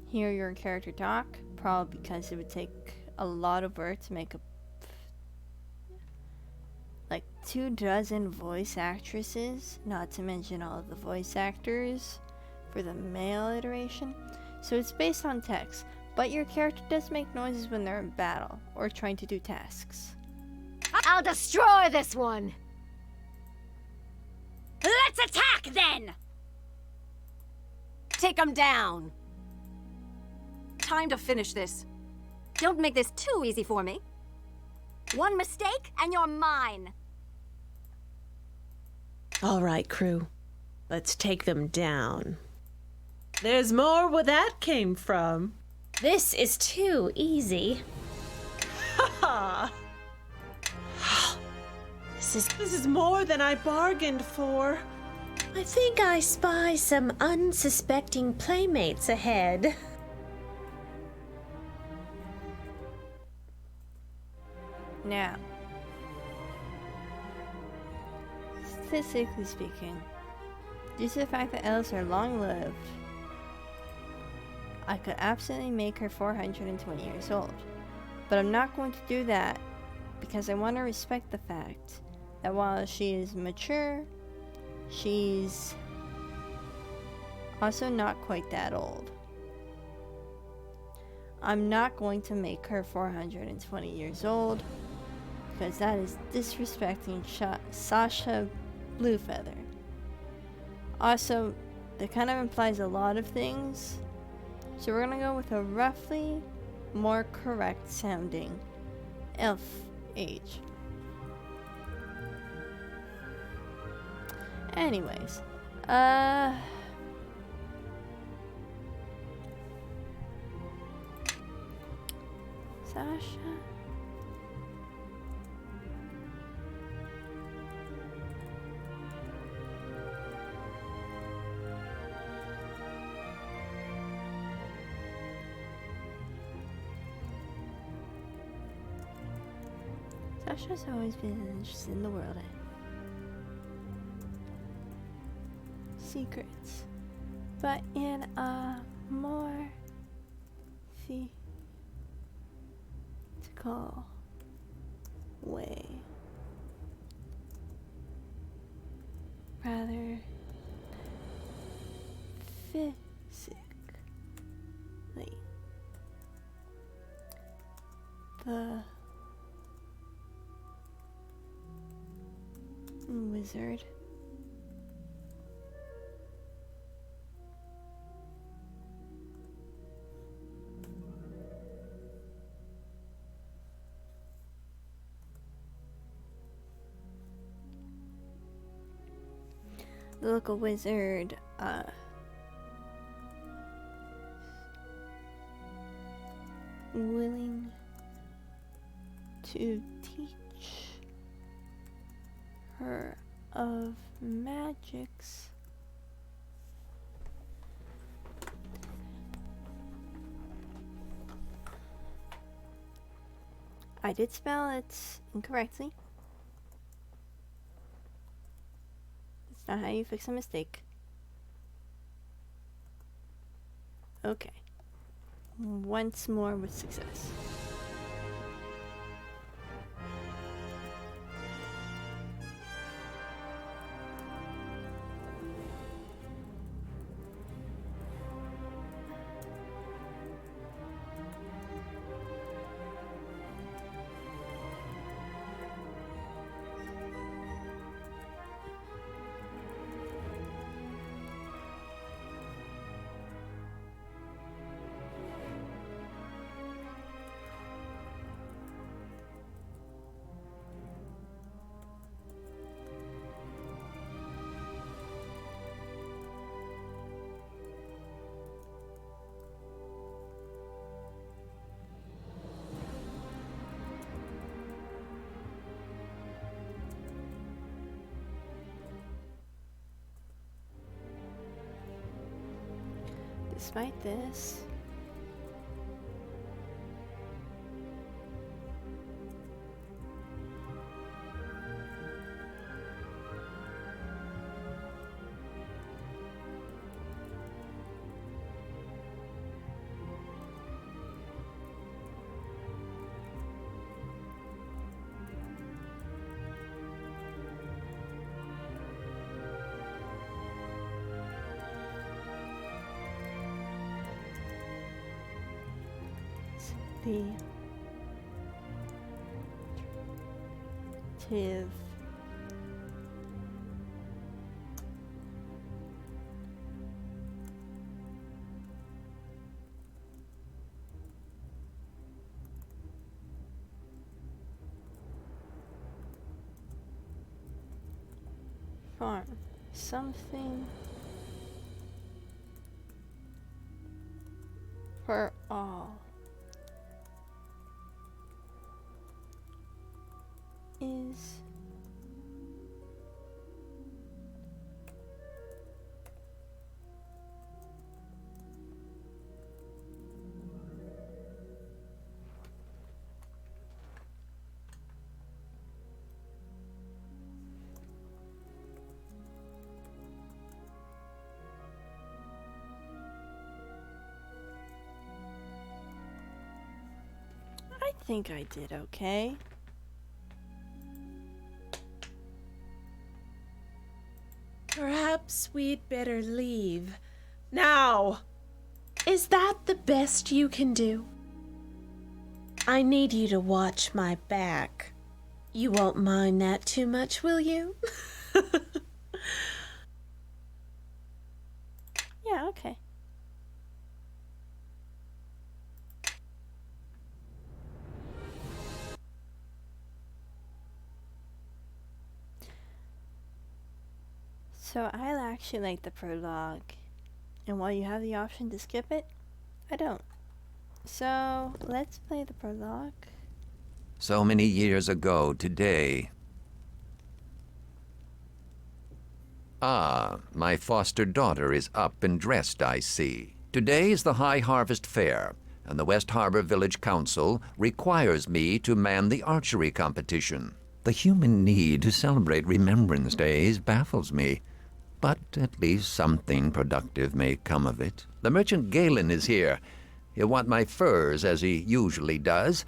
hear your character talk, probably because it would take a lot of work to make like 24 voice actresses, not to mention all of the voice actors for the male iteration. So it's based on text, but your character does make noises when they're in battle or trying to do tasks.
I'll destroy this one. Let's attack then!
Take them down. Time to finish this.
Don't make this too easy for me. One mistake and you're mine.
All right, crew. Let's take them down. There's more where that came from.
This is too easy.
Ha! This is more than I bargained for.
I think I spy some unsuspecting playmates ahead.
Now, statistically speaking, due to the fact that elves are long-lived, I could absolutely make her 420 years old. But I'm not going to do that because I want to respect the fact that while she is mature, she's also not quite that old. I'm not going to make her 420 years old because that is disrespecting Sasha Bluefeather. Also, that kind of implies a lot of things, so we're gonna go with a roughly more correct sounding elf age. Anyways, Sasha. Sasha's always been interested in the world. Secrets, but in a more theatrical way, rather physically. The wizard the local wizard willing to teach her of magics. I did spell it incorrectly. That's not how you fix a mistake. Okay. Once more with success. despite this. The tiv farm something for all is I think I did okay.
Perhaps we'd better leave. Now! Is that the best you can do? I need you to watch my back. You won't mind that too much, will you?
Yeah, okay. So I actually like the prologue, and while you have the option to skip it, I don't. So let's play the prologue.
So many years ago today. Ah, my foster daughter is up and dressed, I see. Today is the High Harvest Fair, and the West Harbor Village Council requires me to man the archery competition. The human need to celebrate Remembrance Days baffles me. But at least something productive may come of it. The merchant Galen is here. He'll want my furs, as he usually does.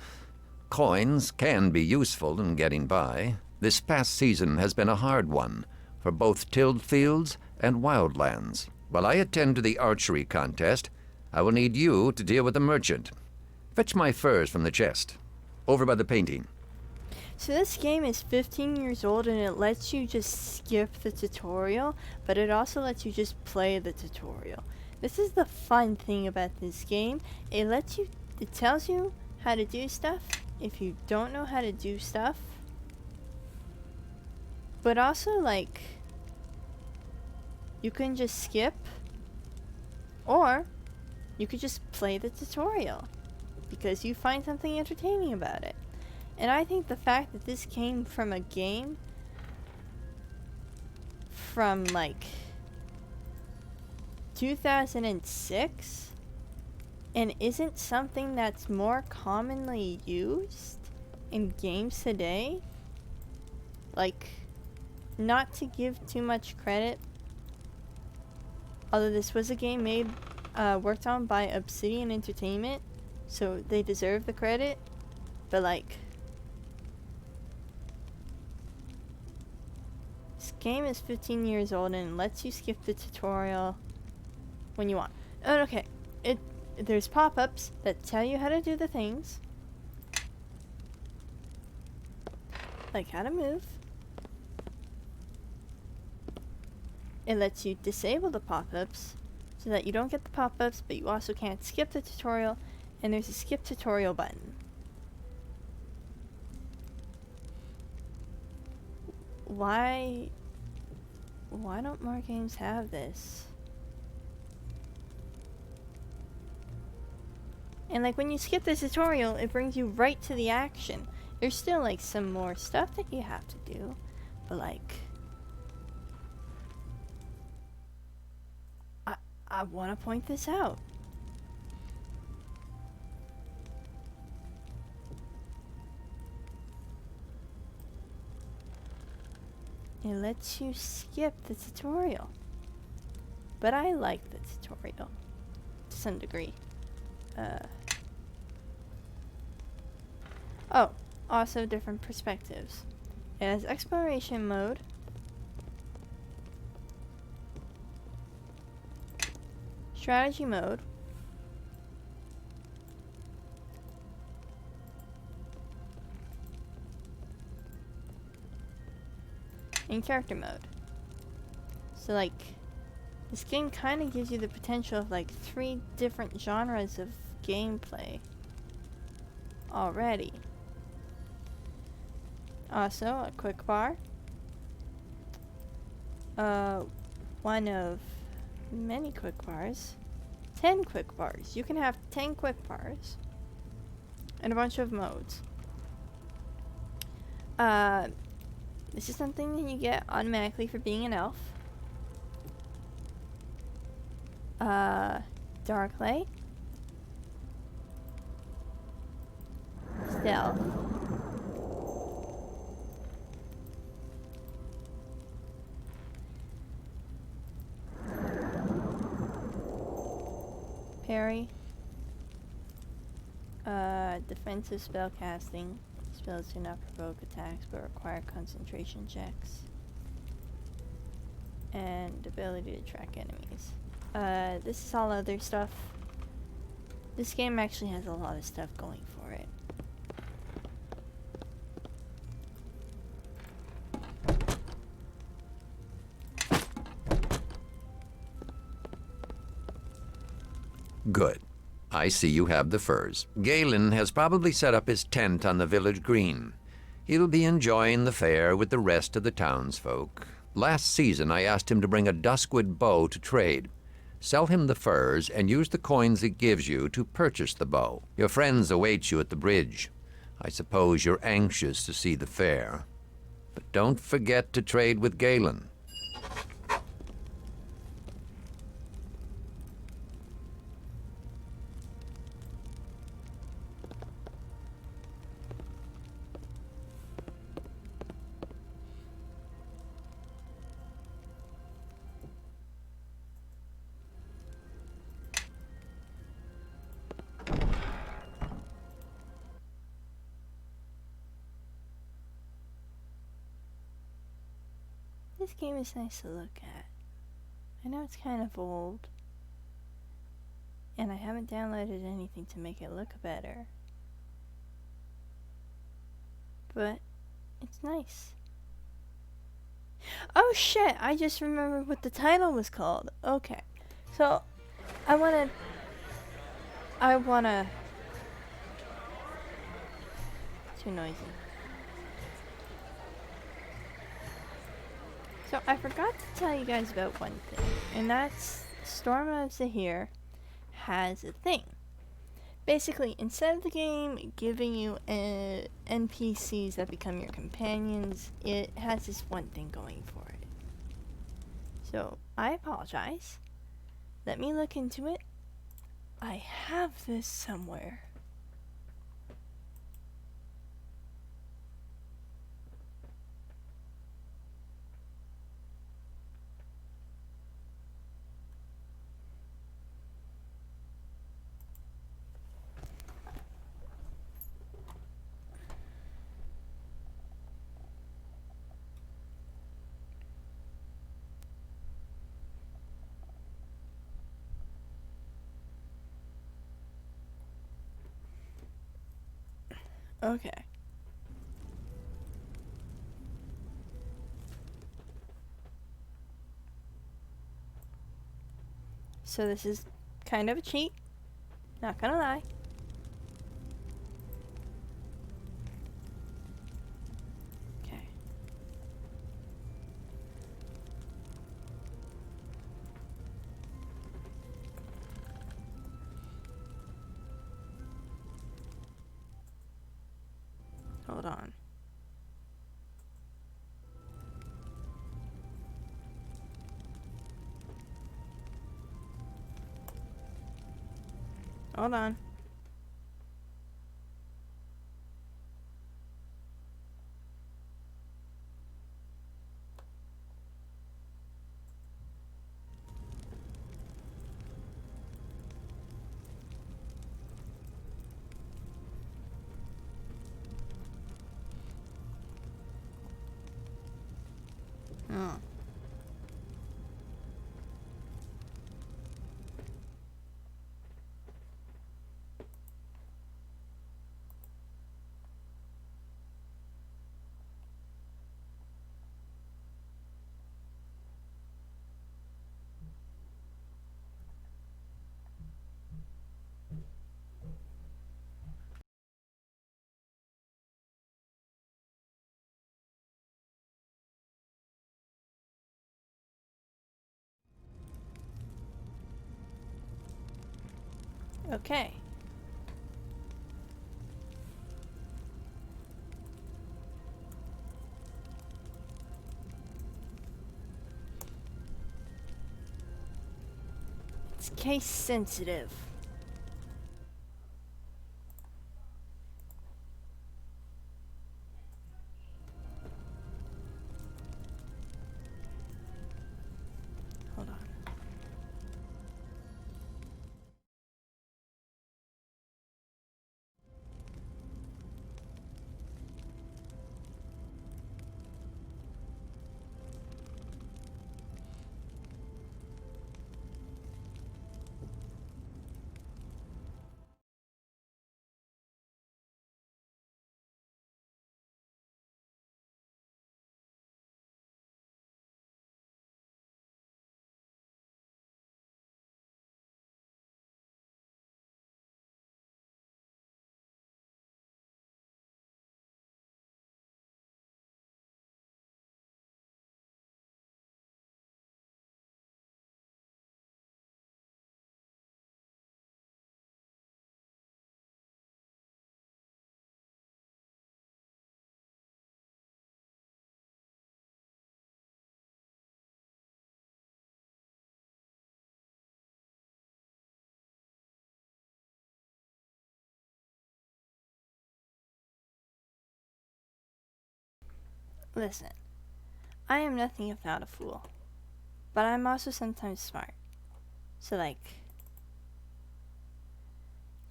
Coins can be useful in getting by. This past season has been a hard one, for both tilled fields and wildlands. While I attend to the archery contest, I will need you to deal with the merchant. Fetch my furs from the chest, over by the painting.
So this game is 15 years old, and it lets you just skip the tutorial, but it also lets you just play the tutorial. This is the fun thing about this game. It tells you how to do stuff if you don't know how to do stuff. But also, like, you can just skip, or you could just play the tutorial because you find something entertaining about it. And I think the fact that this came from a game from like 2006 and isn't something that's more commonly used in games today, like, not to give too much credit, although this was a game worked on by Obsidian Entertainment, so they deserve the credit, but like, this game is 15 years old and lets you skip the tutorial when you want. Oh, okay, there's pop-ups that tell you how to do the things, like how to move. It lets you disable the pop-ups so that you don't get the pop-ups, but you also can't skip the tutorial, and there's a skip tutorial button. Why don't more games have this? And like, when you skip the tutorial, it brings you right to the action. There's still like some more stuff that you have to do, but like, I want to point this out. it lets you skip the tutorial. But I like the tutorial to some degree. Oh, also different perspectives. It has exploration mode, strategy mode, and character mode. So like, this game kind of gives you the potential of like 3 different genres of gameplay already. Also, a quick bar. One of many quick bars. 10 quick bars. You can have 10 quick bars. And a bunch of modes. This is something that you get automatically for being an elf. Dark light. Stealth. Parry. Defensive spell casting. Spells do not provoke attacks but require concentration checks. And ability to track enemies. This is all other stuff. This game actually has a lot of stuff going for it.
Good. I see you have the furs. Galen has probably set up his tent on the village green. He'll be enjoying the fair with the rest of the townsfolk. Last season, I asked him to bring a duskwood bow to trade. Sell him the furs and use the coins it gives you to purchase the bow. Your friends await you at the bridge. I suppose you're anxious to see the fair. But don't forget to trade with Galen.
This game is nice to look at. I know it's kind of old, and I haven't downloaded anything to make it look better, but it's nice. Oh shit, I just remembered what the title was called. Okay, so I wanna too noisy. So I forgot to tell you guys about one thing, and that's Storm of Zahir has a thing. Basically, instead of the game giving you NPCs that become your companions, it has this one thing going for it. So I apologize. Let me look into it. I have this somewhere. Okay. So this is kind of a cheat, not gonna lie. Okay. Hold on. Hold on. Okay. It's case sensitive. Hold on. Listen, I am nothing if not a fool, but I'm also sometimes smart. So, like,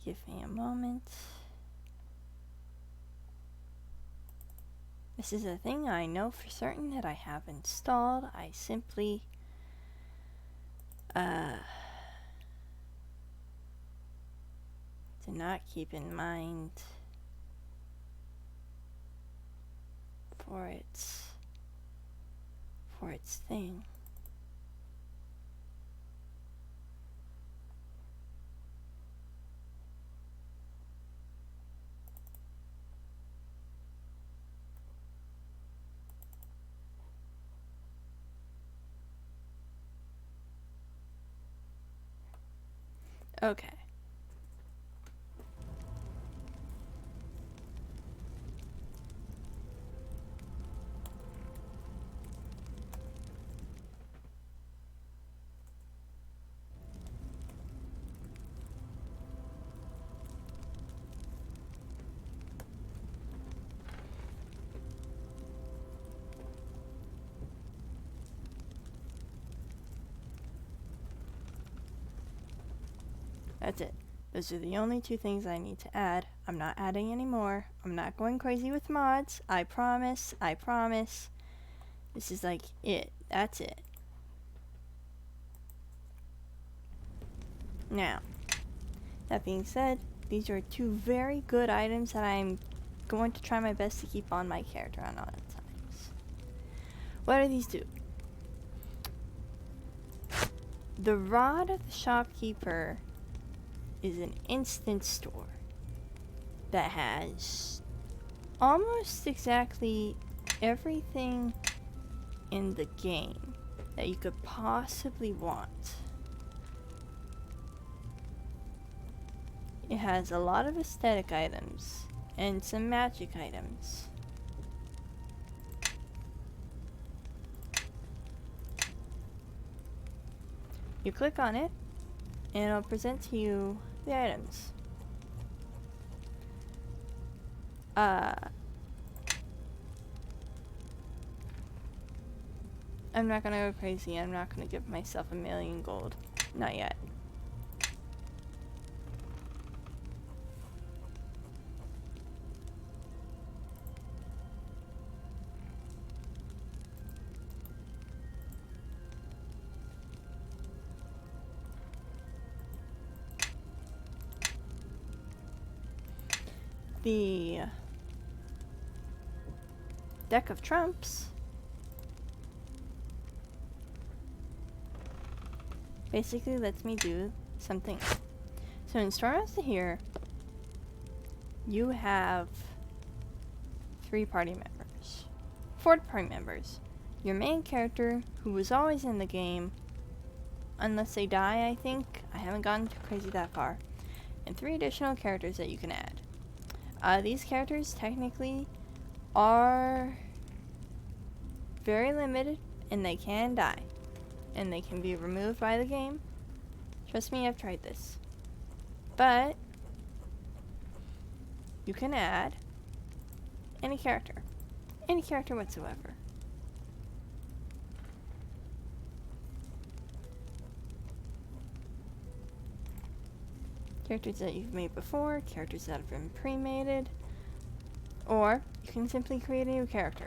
give me a moment. This is a thing I know for certain that I have installed. I simply, did not keep in mind for its thing. Okay. That's it. Those are the only two things I need to add. I'm not adding any more. I'm not going crazy with mods. I promise. I promise. This is like it. That's it. Now, that being said, these are two very good items that I'm going to try my best to keep on my character on all the times. What do these do? The Rod of the Shopkeeper is an instant store that has almost exactly everything in the game that you could possibly want. It has a lot of aesthetic items and some magic items. You click on it and it'll present to you the items. I'm not gonna go crazy. I'm not gonna give myself 1,000,000 gold. Not yet. The deck of trumps basically lets me do something. So in Stormhouse to here, you have 3 party members. 4 party members. Your main character, who was always in the game, unless they die, I think. I haven't gotten too crazy that far. and 3 additional characters that you can add. These characters technically are very limited, and they can die, and they can be removed by the game. Trust me, I've tried this. But you can add any character whatsoever. Characters that you've made before, characters that have been pre-mated, or you can simply create a new character.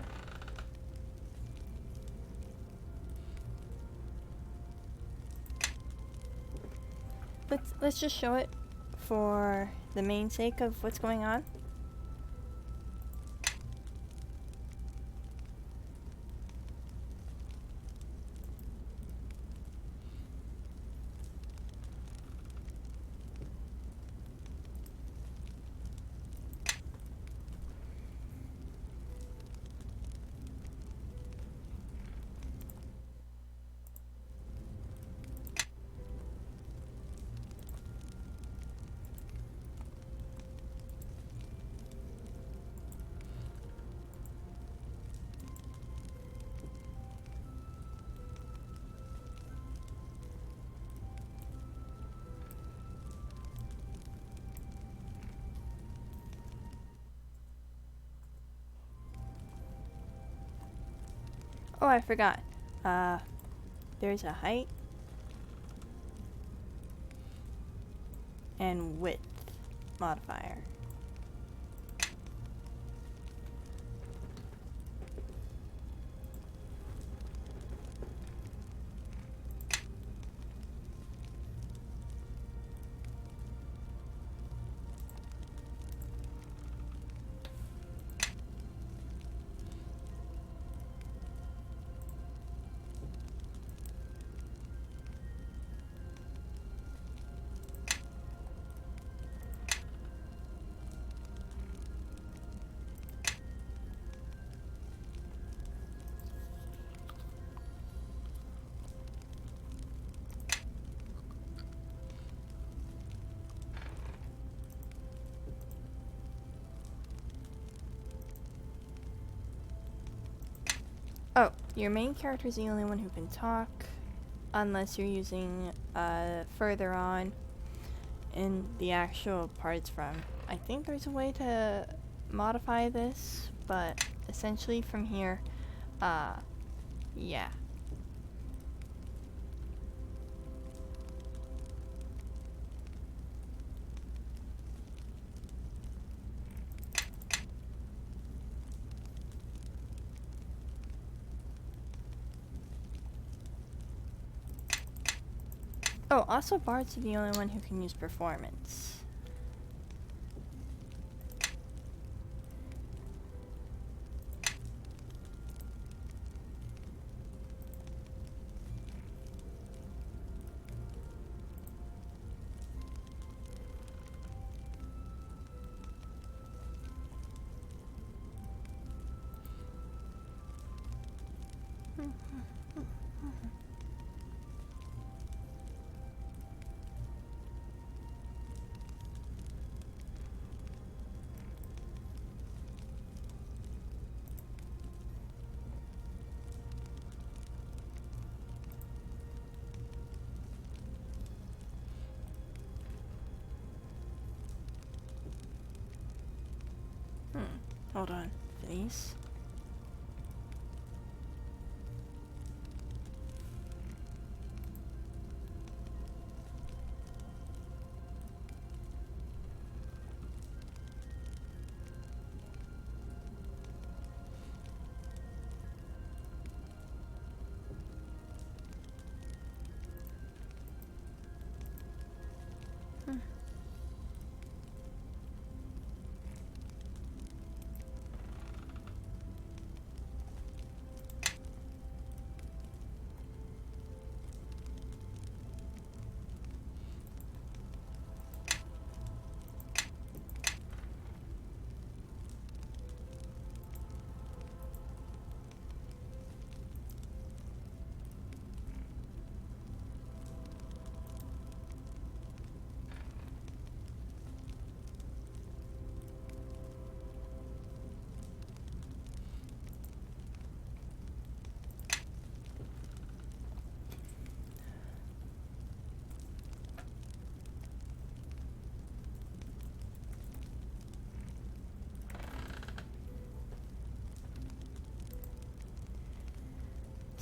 Let's just show it for the main sake of what's going on. Oh, I forgot. There's a height and width modifier. Oh, your main character is the only one who can talk, unless you're using further on in the actual parts from. I think there's a way to modify this, but essentially from here, yeah. Oh, also bards are the only one who can use performance. Hold on, please.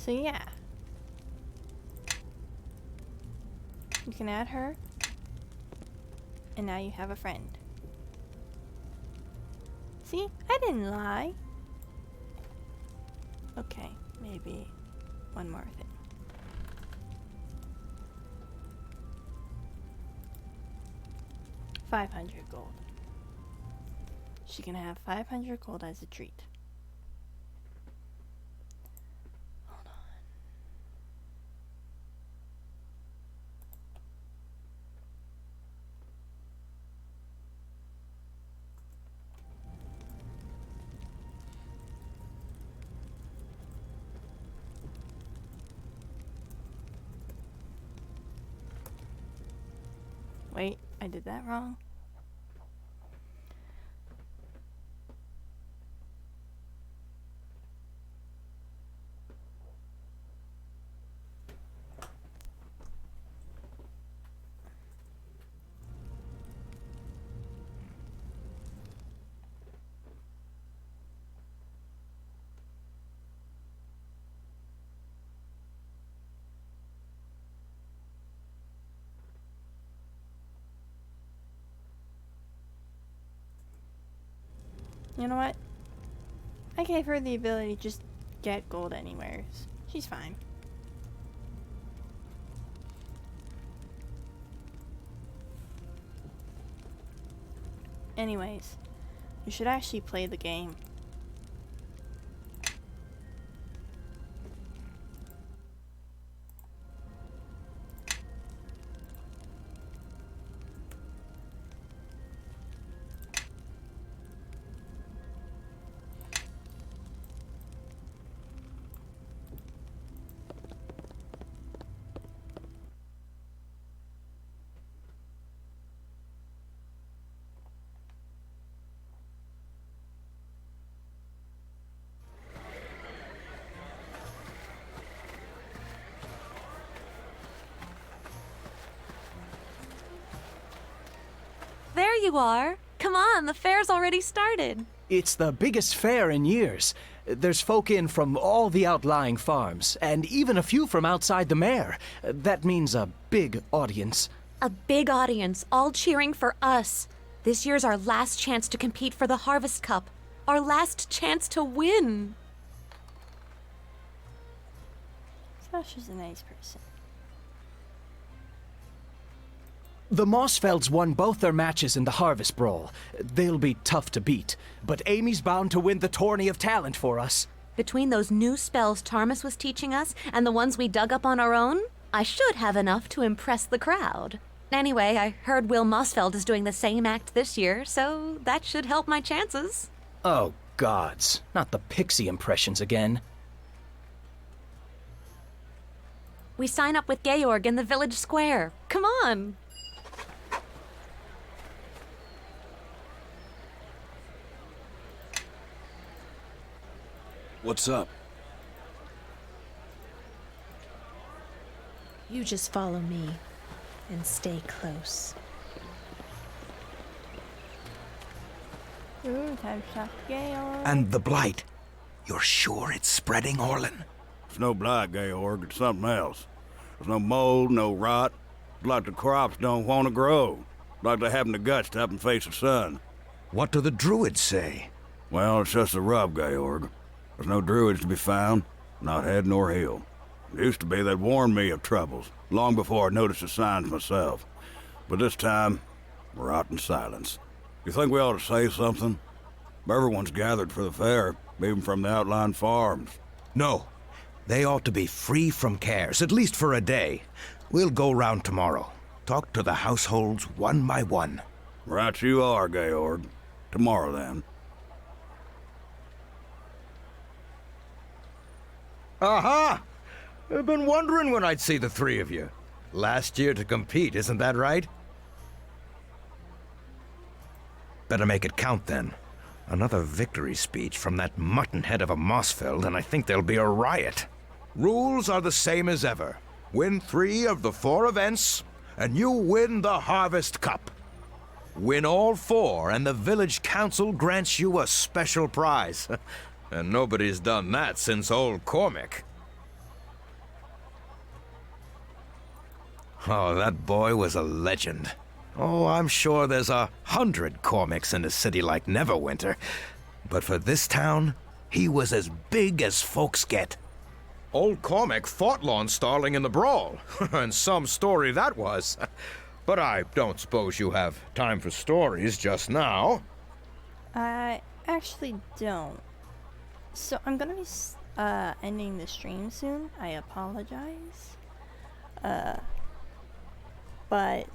So yeah. You can add her. And now you have a friend. See? I didn't lie. Okay, maybe one more thing. $500 gold. She can have 500 gold as a treat. Hold on. Wait, I did that wrong. You know what? I gave her the ability to just get gold anywhere. She's fine. Anyways, you should actually play the game.
There you are. Come on, the fair's already started.
It's the biggest fair in years. There's folk in from all the outlying farms, and even a few from outside the mare. That means a big audience.
A big audience, all cheering for us. This year's our last chance to compete for the Harvest Cup. Our last chance to win.
Sasha's a nice person.
The Mossfelds won both their matches in the Harvest Brawl. They'll be tough to beat, but Amy's bound to win the Tourney of Talent for us.
Between those new spells Tarmus was teaching us and the ones we dug up on our own, I should have enough to impress the crowd. Anyway, I heard Will Mossfeld is doing the same act this year, so that should help my chances.
Oh, gods. Not the pixie impressions again.
We sign up with Georg in the village square. Come on!
What's up?
You just follow me and stay close.
Ooh, time to talk to Gale.
And the blight. You're sure it's spreading, Orlin?
It's no blight, Georg. It's something else. There's no mold, no rot. It's like the crops don't want to grow. Like they haven't the guts to up and face the sun.
What do the druids say?
Well, it's just a rub, Georg. There's no druids to be found, not head nor heel. It used to be they'd warned me of troubles, long before I noticed the signs myself. But this time, we're out in silence. You think we ought to say something? Everyone's gathered for the fair, even from the outlying farms.
No. They ought to be free from cares, at least for a day. We'll go round tomorrow. Talk to the households one by one.
Right you are, Georg. Tomorrow, then.
Aha! I've been wondering when I'd see the three of you. Last year to compete, isn't that right? Better make it count, then. Another victory speech from that mutton-head of a Mossfeld, and I think there'll be a riot. Rules are the same as ever. Win 3 of the 4 events, and you win the Harvest Cup. Win all 4, and the village council grants you a special prize. And nobody's done that since old Cormac. Oh, that boy was a legend. Oh, I'm sure there's 100 Cormacs in a city like Neverwinter. But for this town, he was as big as folks get. Old Cormac fought Lawn Starling in the brawl, and some story that was. But I don't suppose you have time for stories just now.
I actually don't. So I'm gonna be ending the stream soon. I apologize. But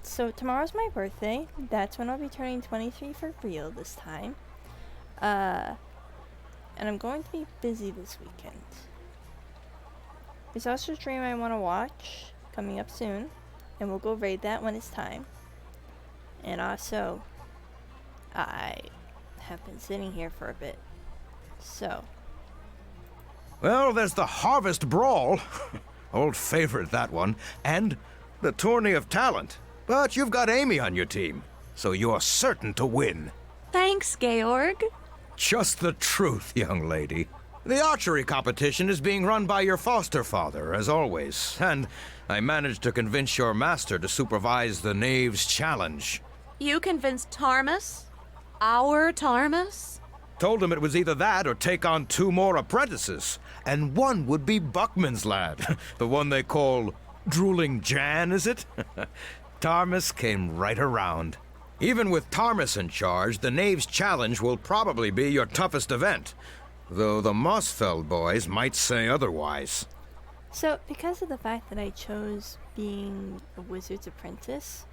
so tomorrow's my birthday. That's when I'll be turning 23 for real this time. And I'm going to be busy this weekend. There's also a stream I want to watch coming up soon, and we'll go raid that when it's time. And also, I have been sitting here for a bit, so.
Well, there's the Harvest Brawl. Old favorite, that one. And the Tourney of Talent. But you've got Amy on your team, so you're certain to win.
Thanks, Georg.
Just the truth, young lady. The archery competition is being run by your foster father, as always, and I managed to convince your master to supervise the Knave's challenge.
You convinced Tarmus? Our Tarmus?
Told him it was either that or take on 2 more apprentices, and one would be Buckman's lad, the one they call Drooling Jan, is it? Tarmus came right around. Even with Tarmus in charge, the Knave's challenge will probably be your toughest event, though the Mossfeld boys might say otherwise.
So, because of the fact that I chose being a wizard's apprentice,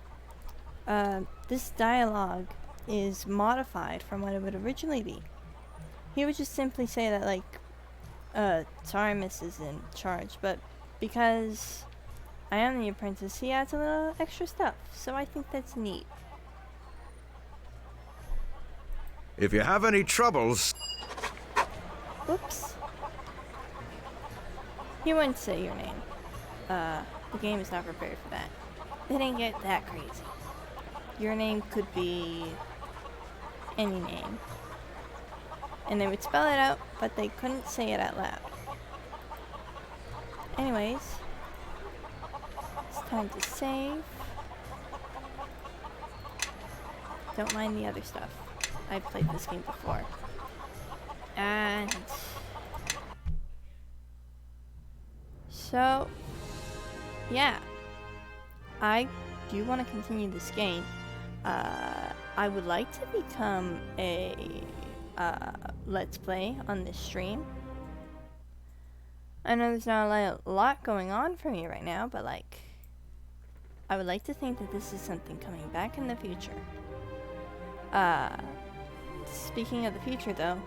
this dialogue is modified from what it would originally be. He would just simply say that, like, Tarmus is in charge, but because I am the apprentice, he adds a little extra stuff, so I think that's neat.
If you have any troubles...
Whoops. He wouldn't say your name. The game is not prepared for that. It didn't get that crazy. Your name could be any name. And they would spell it out, but they couldn't say it out loud. Anyways, it's time to save. Don't mind the other stuff. I've played this game before. And so, yeah, I do want to continue this game. I would like to become a Let's Play on this stream. I know there's not a lot going on for me right now, but like, I would like to think that this is something coming back in the future. Speaking of the future though,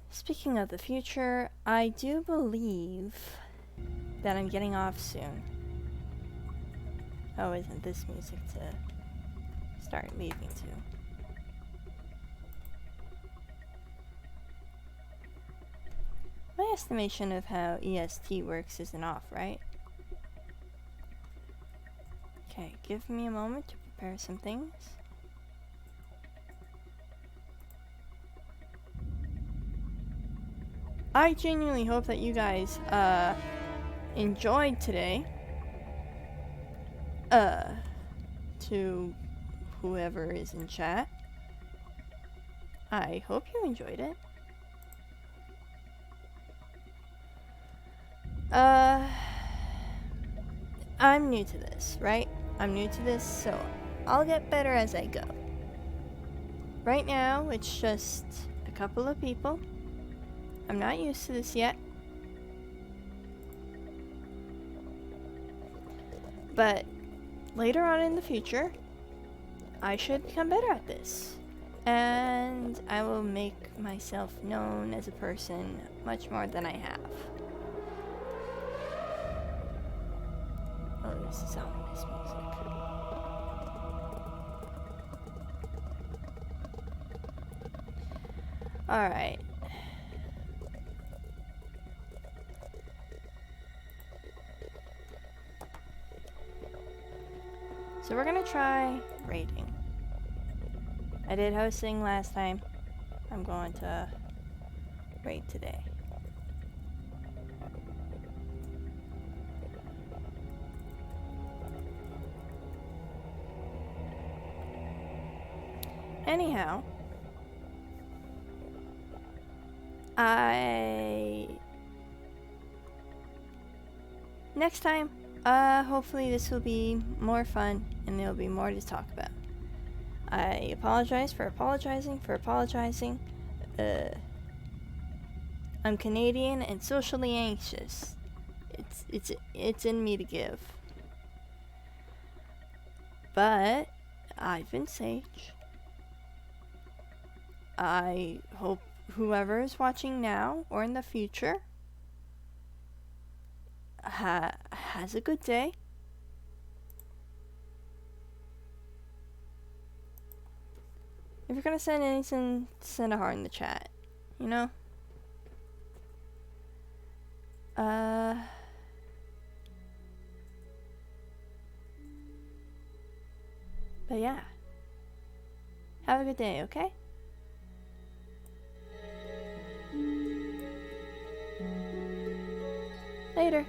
speaking of the future, I do believe that I'm getting off soon. Oh, isn't this music to start leaving to? My estimation of how EST works isn't off, right? Okay, give me a moment to prepare some things. I genuinely hope that you guys enjoyed today. To whoever is in chat, I hope you enjoyed it. I'm new to this, right? I'm new to this, so I'll get better as I go. Right now, it's just a couple of people. I'm not used to this yet. But later on in the future, I should become better at this. And I will make myself known as a person much more than I have. Oh, this is ominous music. Alright. So we're gonna try raiding. I did hosting last time. I'm going to raid today. Anyhow, next time, hopefully this will be more fun and there'll be more to talk about. I apologize for apologizing for apologizing. I'm Canadian and socially anxious. It's in me to give. But I've been Sage. I hope whoever is watching now or in the future has a good day. If you're gonna send anything, send a heart in the chat. You know? But yeah. Have a good day, okay? Later.